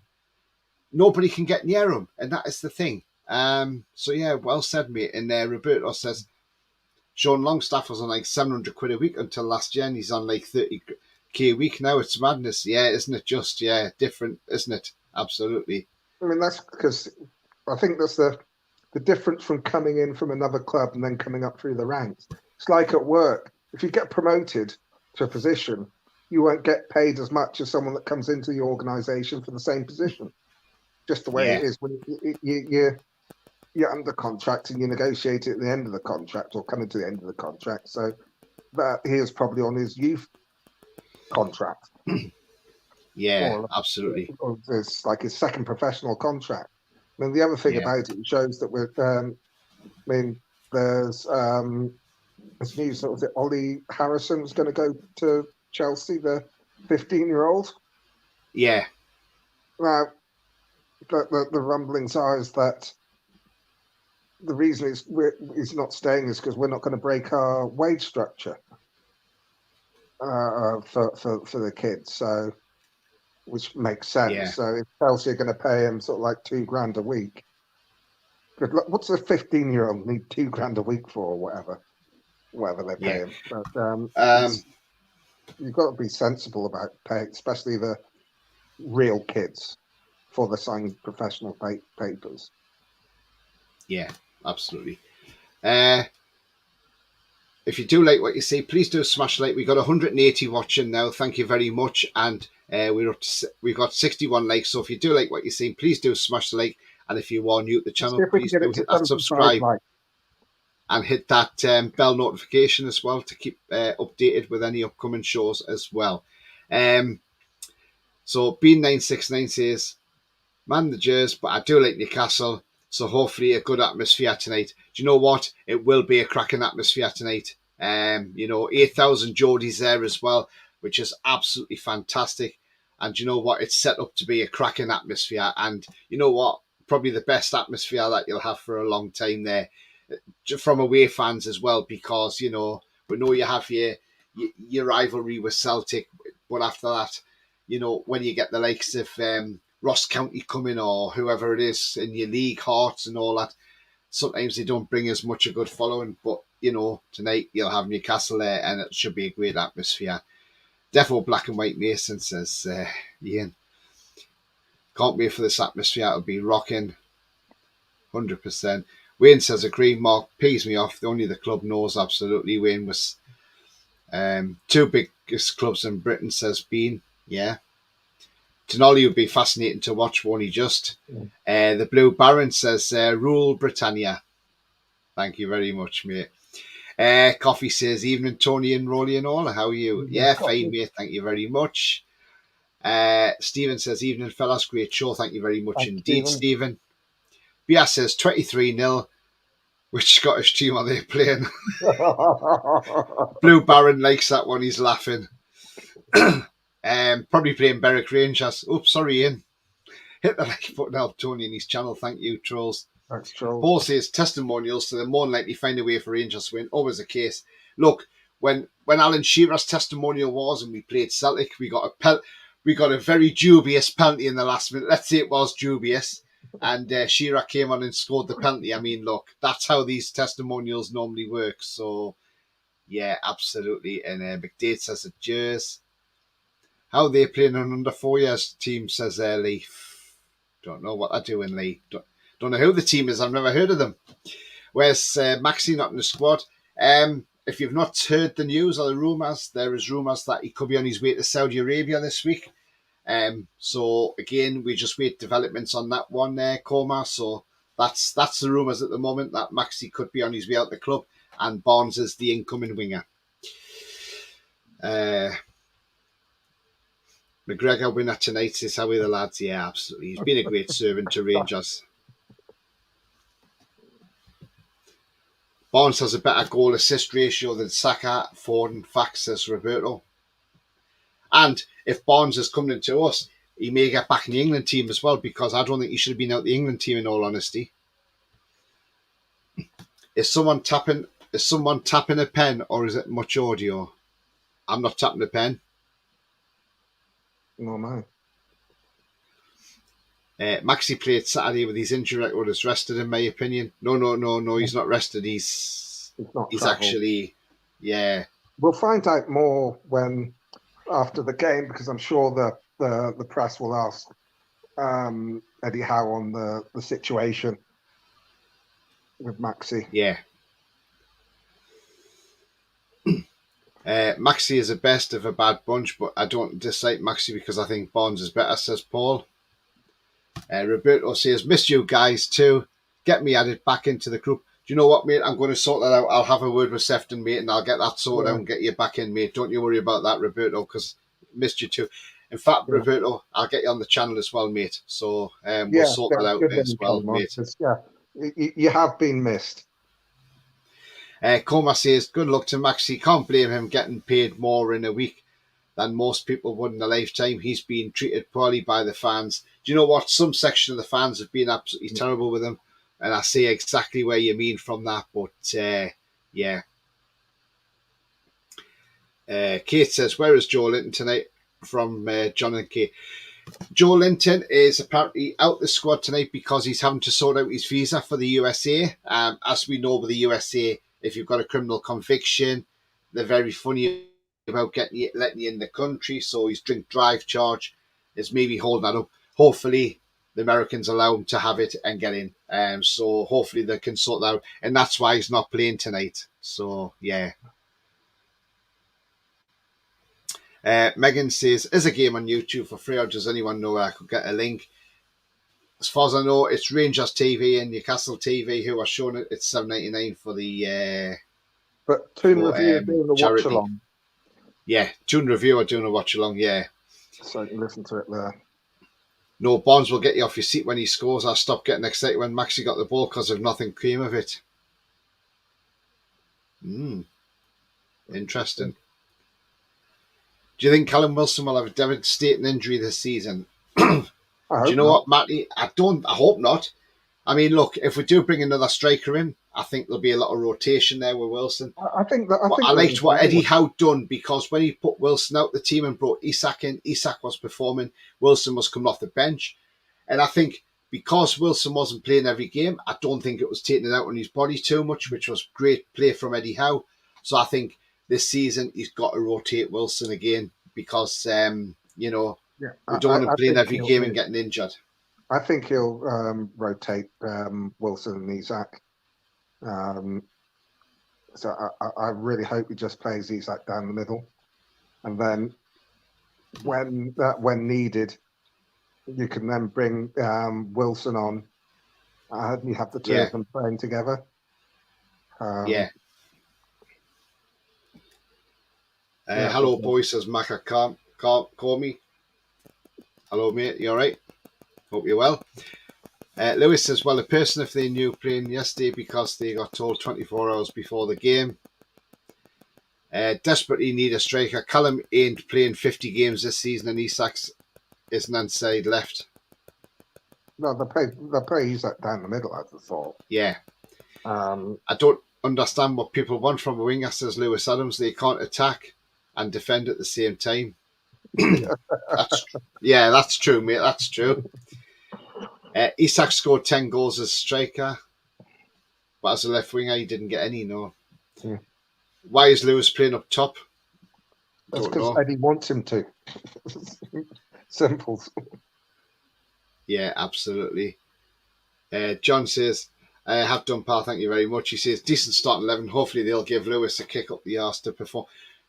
nobody can get near him. And that is the thing. So, yeah, well said, mate. And Roberto says, Sean Longstaff was on like 700 quid a week until last year, and he's on like 30k a week now. It's madness. Yeah, isn't it just, different, isn't it? Absolutely. I mean, that's because I think that's the difference from coming in from another club and then coming up through the ranks. It's like at work. If you get promoted to a position, you won't get paid as much as someone that comes into the organisation for the same position. Just the way it is when you're under contract and you negotiate it at the end of the contract or coming to the end of the contract. So that he is probably on his youth contract. Absolutely. Or it's like his second professional contract. I mean, the other thing about it shows that we're. I mean, there's news that was it Ollie Harrison's going to go to Chelsea, the 15-year-old. Yeah. Now, the rumblings are is that the reason he's not staying is because we're not going to break our wage structure for the kids. So, which makes sense. Yeah. So if Chelsea are going to pay him sort of like $2,000 a week, good luck. What's a 15-year-old need $2,000 a week for, or whatever they pay him? But you've got to be sensible about paying, especially the real kids, for the signed professional papers. Yeah, absolutely. If you do like what you see, please do smash like. We got 180 watching now. Thank you very much, and we've got 61 likes. So if you do like what you see, please do smash the like. And if you are new to the channel, please do hit that subscribe and hit that bell notification as well to keep updated with any upcoming shows as well. So Bean969 says, man the Jers, but I do like Newcastle. So hopefully a good atmosphere tonight. Do you know what? It will be a cracking atmosphere tonight. 8,000 Geordies there as well, which is absolutely fantastic. And you know what? It's set up to be a cracking atmosphere. And you know what? Probably the best atmosphere that you'll have for a long time there. From away fans as well, because, we know you have your rivalry with Celtic. But after that, when you get the likes of Ross County coming or whoever it is in your league, Hearts and all that, sometimes they don't bring as much a good following. But, tonight you'll have Newcastle there and it should be a great atmosphere. Defo Black and White Mason says, Ian, can't wait for this atmosphere. It'll be rocking 100%. Wayne says, agree, Mark, pees me off. Only the club knows, absolutely. Wayne was 2 biggest clubs in Britain, says Bean. Yeah. Tonali would be fascinating to watch, won't he? Just the Blue Baron says, "Rule Britannia." Thank you very much, mate. Coffee says, "Evening, Tony and Roly and all. How are you?" Yeah, fine, mate. Thank you very much. Stephen says, "Evening, fellas. Great show. Thank you very much indeed, Stephen." Bia says, 23-0. Which Scottish team are they playing? Blue Baron likes that one. He's laughing. Probably playing Berwick Rangers. Oops, sorry, Ian. Hit the like button, help Tony in his channel. Thank you, trolls. Thanks, trolls. Paul says testimonials, so they're more likely to find a way for Rangers to win. Always the case. Look, when Alan Shearer's testimonial was and we played Celtic, we got a very dubious penalty in the last minute. Let's say it was dubious. And Shearer came on and scored the penalty. I mean, look, that's how these testimonials normally work. So, yeah, absolutely. And McDade says it jeers. How are they playing an under 4 years team, says Lee. Don't know what they're doing, Lee. Don't know who the team is. I've never heard of them. Where's Maxi not in the squad? If you've not heard the news or the rumours, there is rumours that he could be on his way to Saudi Arabia this week. So again, we just wait developments on that one there, Coma. So that's the rumours at the moment that Maxi could be on his way out the club and Barnes is the incoming winger. McGregor winner tonight is how are the lads? Yeah, absolutely. He's been a great servant to Rangers. Barnes has a better goal assist ratio than Saka, Ford, and Fax, says Roberto. And if Barnes is coming into us, he may get back in the England team as well, because I don't think he should have been out the England team in all honesty. Is someone tapping a pen or is it much audio? I'm not tapping a pen. No, man. Maxi played Saturday with his injury record is rested, in my opinion. No, he's not rested. He's actually, yeah. We'll find out more after the game, because I'm sure the press will ask Eddie Howe on the situation with Maxi. Yeah. Maxi is the best of a bad bunch, but I don't dislike Maxi because I think Barnes is better, says Paul. Roberto says, "Missed you guys too. Get me added back into the group." Do you know what, mate? I'm going to sort that out. I'll have a word with Sefton, mate, and I'll get that sorted out and get you back in, mate. Don't you worry about that, Roberto, because missed you too. In fact, Roberto, I'll get you on the channel as well, mate. So we'll sort that out as well, mate. You have been missed. Coma says, "Good luck to Maxi. Can't blame him getting paid more in a week than most people would in a lifetime. He's been treated poorly by the fans." Do you know what? Some section of the fans have been absolutely terrible with him. And I see exactly where you mean from that. But, yeah. Kate says, "Where is Joe Linton tonight?" From John and Kate. Joe Linton is apparently out the squad tonight because he's having to sort out his visa for the USA. As we know with the USA, if you've got a criminal conviction, they're very funny about letting you in the country. So his drink drive charge is maybe holding that up. Hopefully the Americans allow him to have it and get in. So hopefully they can sort that out. And that's why he's not playing tonight. So, yeah. Megan says, "Is a game on YouTube for free, or does anyone know where I could get a link?" As far as I know, it's Rangers TV and Newcastle TV who are showing it. It's $7.99 for the but Toon Review doing the watch along. Yeah, Toon Review are doing a watch along, yeah. So you can listen to it there. No, Bonds will get you off your seat when he scores. I stopped getting excited when Maxi got the ball because of nothing came of it. Interesting. Do you think Callum Wilson will have a devastating injury this season? Do you know what, Matty? I hope not. I mean, look, if we do bring another striker in, I think there'll be a lot of rotation there with Wilson. I liked what Eddie Howe done, because when he put Wilson out the team and brought Isak in, Isak was performing. Wilson was coming off the bench. And I think because Wilson wasn't playing every game, I don't think it was taking it out on his body too much, which was great play from Eddie Howe. So I think this season he's got to rotate Wilson again because, we don't want him playing every game and getting injured. I think he'll rotate Wilson and Isak. So I really hope he just plays Isak down the middle. And then when needed, You can then bring Wilson on, and you have the two Yeah, of them playing together. yeah. Yeah, Hello, boys, says Maka call me. Hello, mate. You all right? Hope you're well. Lewis says, well, a person if they knew playing yesterday because they got told 24 hours before the game. Desperately need a striker. Callum ain't playing 50 games this season and Isak's isn't inside left. no, the play he's down the middle, as I thought. Yeah. Um, I don't understand what people want from a winger, says Lewis Adams. They can't attack and defend at the same time. That's true, mate. That's true. Isak scored 10 goals as a striker, but as a left winger, he didn't get any, no. Yeah. Why is Lewis playing up top? That's Don't because know. Eddie wants him to. Simple. Yeah, absolutely. John says, I have done, pal. Thank you very much. He says, decent start 11. Hopefully, they'll give Lewis a kick up the arse to perform.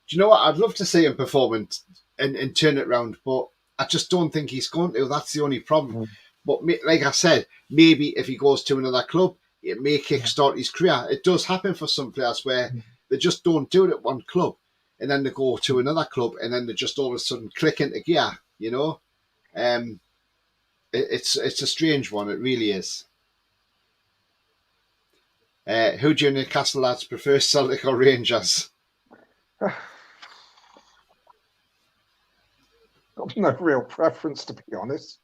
Do you know what? I'd love to see him perform and turn it round, but I just don't think he's going to. That's the only problem. But like I said, maybe if he goes to another club, it may kickstart his career. It does happen for some players where they just don't do it at one club, and then they go to another club, and then they just all of a sudden click into gear. You know, it's a strange one. It really is. Who do you Newcastle lads prefer, Celtic or Rangers? Got no real preference, to be honest.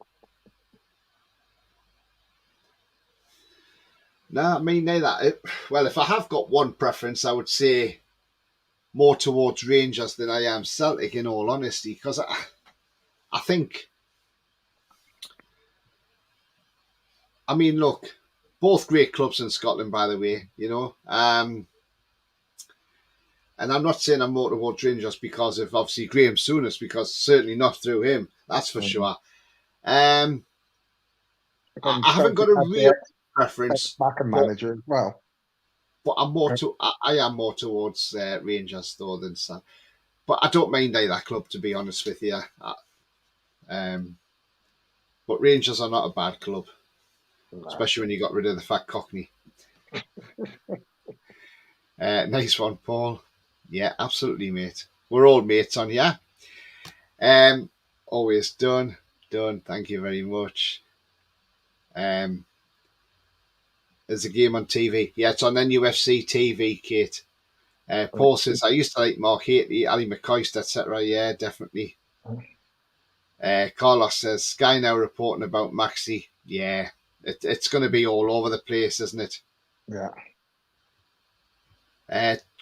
No, me neither. Well, if I have got one preference, I would say more towards Rangers than I am Celtic, in all honesty, because I think, I mean, look, both great clubs in Scotland, by the way, you know. And I'm not saying I'm more towards Rangers because of obviously Graham Souness, because certainly not through him, that's for sure. Again, I haven't got a Celtic real had the preference, back manager as well. but I am more towards Rangers though than Sun. But I don't mind either club, to be honest with you. But Rangers are not a bad club, especially when you got rid of the fat cockney. Nice one, Paul. Yeah, absolutely, mate. We're all mates on here. Always done. Thank you very much. There's a game on TV. Yeah, it's on NUFC TV, Kate. Paul says, I used to like Mark Hateley, Ali McCoist, etc. Yeah, definitely. Carlos says, Sky now reporting about Maxi. Yeah, it's going to be all over the place, isn't it? Yeah.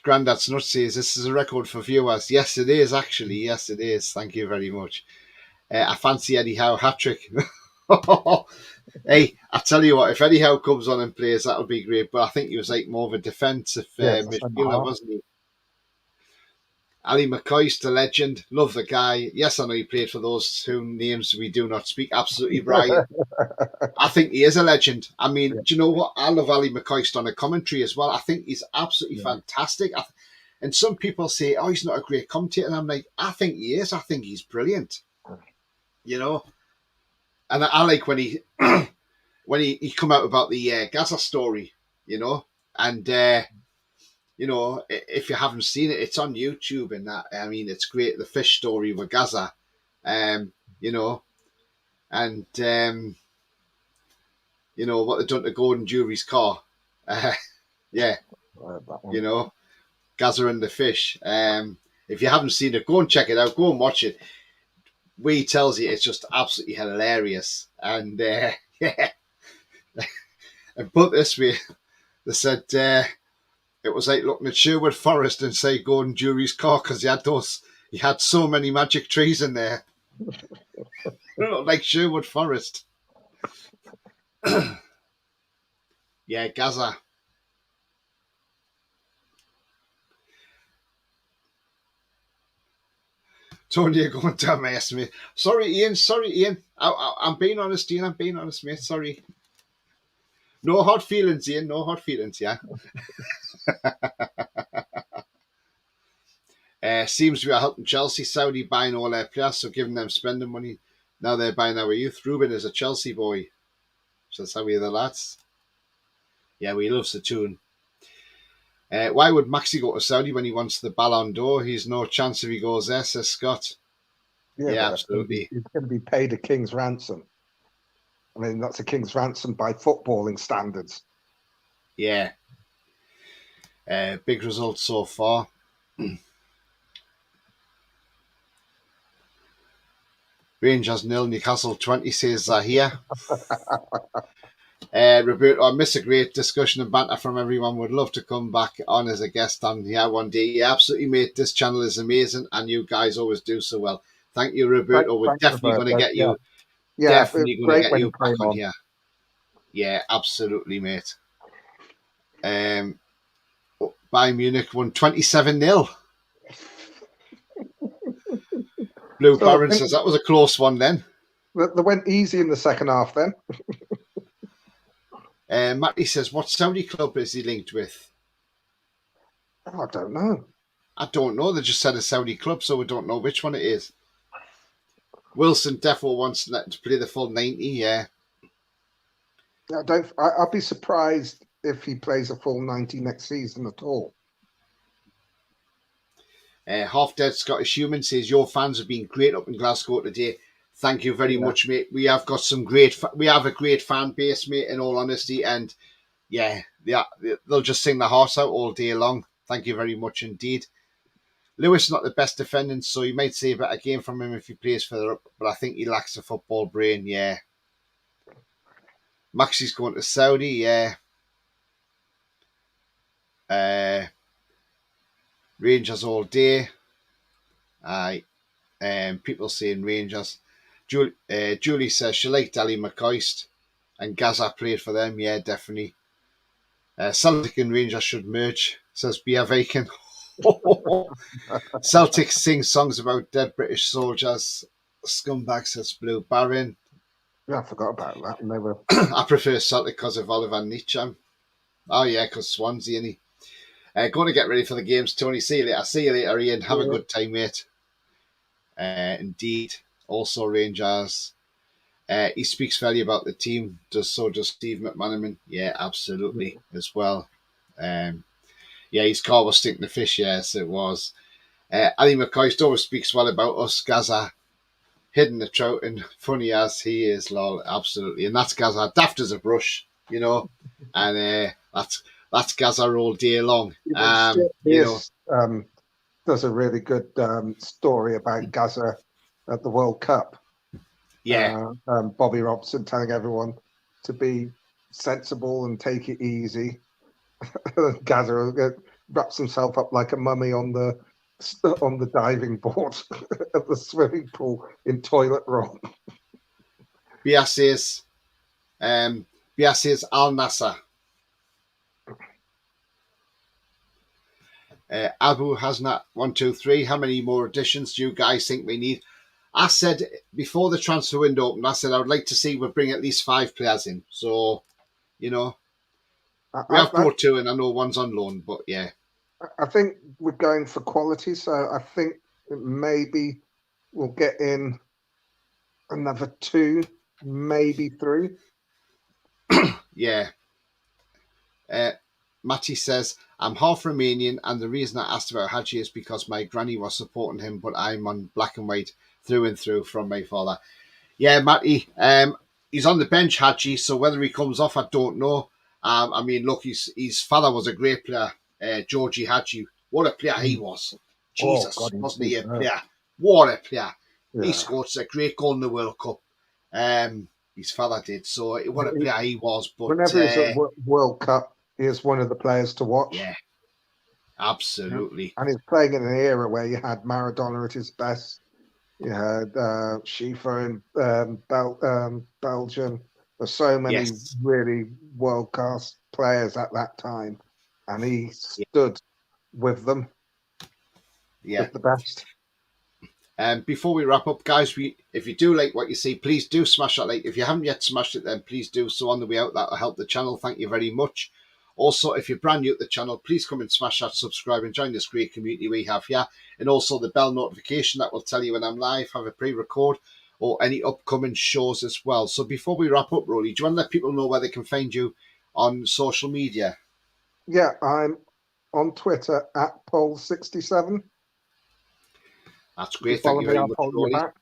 Grandad's Nut says, this is a record for viewers. Yes, it is, actually. Yes, it is. Thank you very much. I fancy Eddie Howe hat-trick. Hey, I tell you what, if Eddie Howe comes on and plays, that'll be great. But I think he was like more of a defensive midfielder, wasn't he? Ali McCoist, a legend. Love the guy. Yes, I know he played for those whose names we do not speak. Absolutely right. I think he is a legend. I mean, do you know what? I love Ali McCoist on a commentary as well. I think he's absolutely fantastic. And some people say, oh, he's not a great commentator. And I'm like, I think he is. I think he's brilliant. You know? And I like when he when he come out about the Gaza story, you know? And you know, if you haven't seen it, it's on YouTube, and that, I mean, it's great. The fish story with Gaza, you know, and you know what they've done to Gordon Jury's car. Yeah, you know, Gaza and the fish. If you haven't seen it, go and check it out. Go and watch it. Wee tells you it's just absolutely hilarious, and yeah. And put this way, they said. It was like looking at Sherwood Forest and say Gordon Jury's car because he had so many magic trees in there. Like Sherwood Forest. Yeah, Gaza. Tony, you're going down my estimate. Sorry, Ian. I'm being honest, Ian. I'm being honest, mate. Sorry. No hard feelings, Ian. No hard feelings, yeah. Seems we are helping Chelsea, Saudi buying all their players, so giving them spending money. Now they're buying our youth. Ruben is a Chelsea boy. So that's how we are the lads. Yeah, we loves the tune. Why would Maxi go to Saudi when he wants the Ballon d'Or? He's no chance if he goes there, says Scott. Yeah, Yeah, but absolutely. he's going to be paid a king's ransom. I mean, that's a king's ransom by footballing standards. Yeah. Big results so far. Rangers 0, Newcastle 20, says Zahir. Roberto, I miss a great discussion and banter from everyone. Would love to come back on as a guest on here one day. Yeah, absolutely, mate. This channel is amazing, and you guys always do so well. Thank you, Roberto. We're Thanks, definitely going to Roberto. get you. Yeah, it was Definitely going to great get when you you back came on on. here. Yeah, absolutely, mate. Bayern Munich won 27-0. Blue So Baron says that was a close one then. they went easy in the second half then. Matty says, what Saudi club is he linked with? Oh, I don't know. I don't know. They just said a Saudi club, so we don't know which one it is. Wilson defo wants to play the full 90, yeah. I'll be surprised if he plays a full 90 next season at all. Half Dead Scottish Human says, your fans have been great up in Glasgow today. Thank you very much, mate. We have got we have a great fan base, mate, in all honesty. And yeah, they'll just sing their hearts out all day long. Thank you very much indeed. Lewis not the best defending, so you might see a better game from him if he plays further up, but I think he lacks a football brain, yeah. Maxi's going to Saudi, yeah. Rangers all day. Aye. People saying Rangers. Julie says she liked Ali McCoist, and Gaza played for them, yeah, definitely. Celtic and Rangers should merge, says Bia Viking. Celtic sing songs about dead British soldiers. Scumbag, says Blue Baron. Yeah, I forgot about that. And they were. I prefer Celtic because of Oliver Nietzsche. Oh yeah, because Swansea, and going to get ready for the games, Tony. See you later. See you later, Ian. Have a good time, mate. Indeed. Also Rangers. He speaks fairly about the team. Does Steve McManaman. Yeah, absolutely as well. Yeah, his car was stinking the fish. Yes, it was. Ali McCoy always speaks well about us, Gaza. Hidden the trout and funny as he is, lol. Absolutely, and that's Gaza. Daft as a brush, you know, and that's Gaza all day long. Does a really good story about Gaza at the World Cup. Yeah. Bobby Robson telling everyone to be sensible and take it easy. Gaza wraps himself up like a mummy on the diving board at the swimming pool in toilet roll. Bia says Al Nasser. Abu Hasnat 123. How many more additions do you guys think we need? I said before the transfer window opened, I said I would like to see we bring at least 5 players in. So, you know, we have brought 2, and I know one's on loan, but yeah. I think we're going for quality, so I think maybe we'll get in another 2, maybe 3. Yeah. Matty says, I'm half Romanian, and the reason I asked about Hadji is because my granny was supporting him, but I'm on black and white through and through from my father. Yeah, Matty, he's on the bench, Hadji, so whether he comes off, I don't know. I mean, look, his father was a great player, Georgie Hadji. What a player he was. Jesus, wasn't he a player? What a player. Yeah. He scored a great goal in the World Cup. His father did, so what a player he was. But whenever he's at World Cup, he is one of the players to watch. Yeah, absolutely. And he's playing in an era where you had Maradona at his best. You had Schiffer in Belgium. There's so many really world-class players at that time. And he stood with them. Yeah. With the best. Before we wrap up, guys, if you do like what you see, please do smash that like. If you haven't yet smashed it, then please do so on the way out. That will help the channel. Thank you very much. Also, if you're brand new to the channel, please come and smash that subscribe and join this great community we have here. And also the bell notification that will tell you when I'm live, have a pre-record. or any upcoming shows as well. So before we wrap up, Roly, do you want to let people know where they can find you on social media? Yeah, I'm on Twitter at Pole67. That's If you great. Thank follow you me, very I'll much, follow you Roly. back.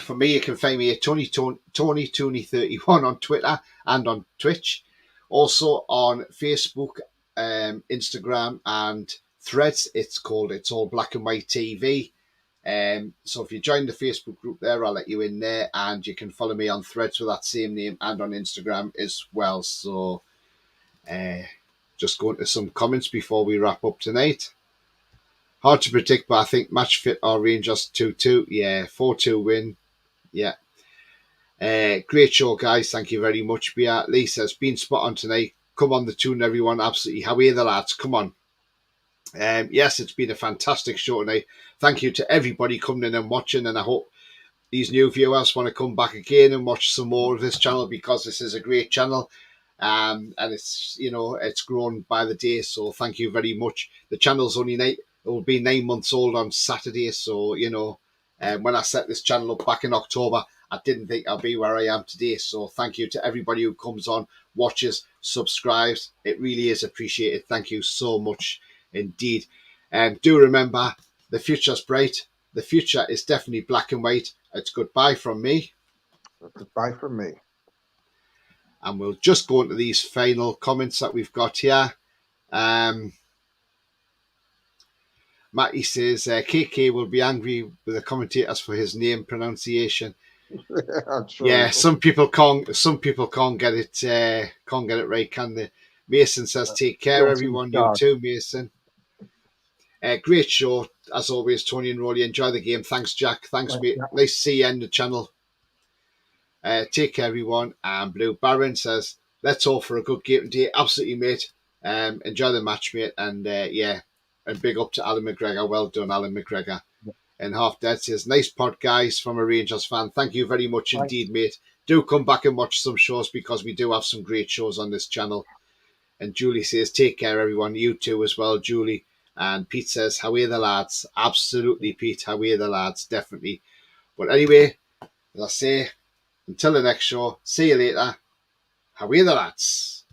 For me, you can find me at Tony Tooney 31 on Twitter and on Twitch. Also on Facebook, Instagram, and Threads. It's all Black and White TV. So if you join the Facebook group there, I'll let you in there, and you can follow me on Threads with that same name and on Instagram as well. So uh, just going to some comments before we wrap up tonight. Hard to predict, but I think match fit our Rangers 2-2. Yeah, 4-2 win. Yeah. Great show, guys. Thank you very much. Lee says, been spot on tonight. Come on the tune, everyone. Absolutely. How are you, the lads? Come on. Yes, it's been a fantastic show tonight. Thank you to everybody coming in and watching, and I hope these new viewers want to come back again and watch some more of this channel, because this is a great channel, and it's it's grown by the day. So thank you very much. The channel's only it will be 9 months old on Saturday. So when I set this channel up back in October, I didn't think I'll be where I am today. So thank you to everybody who comes on, watches, subscribes. It really is appreciated. Thank you so much indeed. And do remember, the future's bright. The future is definitely black and white. It's goodbye from me. Goodbye from me. And we'll just go into these final comments that we've got here. Matty says KK will be angry with the commentators for his name pronunciation. I'm sure. Yeah, some people can't get it right, can they? Mason says, take care, everyone. You too, Mason. Great show as always, Tony and Roly. Enjoy the game. Thanks, Jack. Thanks, mate. Nice to see you in the channel. Take care, everyone. And Blue Baron says, let's hope for a good game today. Absolutely, mate. Enjoy the match, mate. And and big up to Alan McGregor. Well done, Alan McGregor. And Half Dead says, nice pod, guys, from a Rangers fan. Thank you very much indeed, mate. Do come back and watch some shows, because we do have some great shows on this channel. And Julie says, take care, everyone. You too as well, Julie. And Pete says, how are the lads? Absolutely, Pete. How are the lads? Definitely. But anyway, as I say, until the next show, see you later. How are the lads?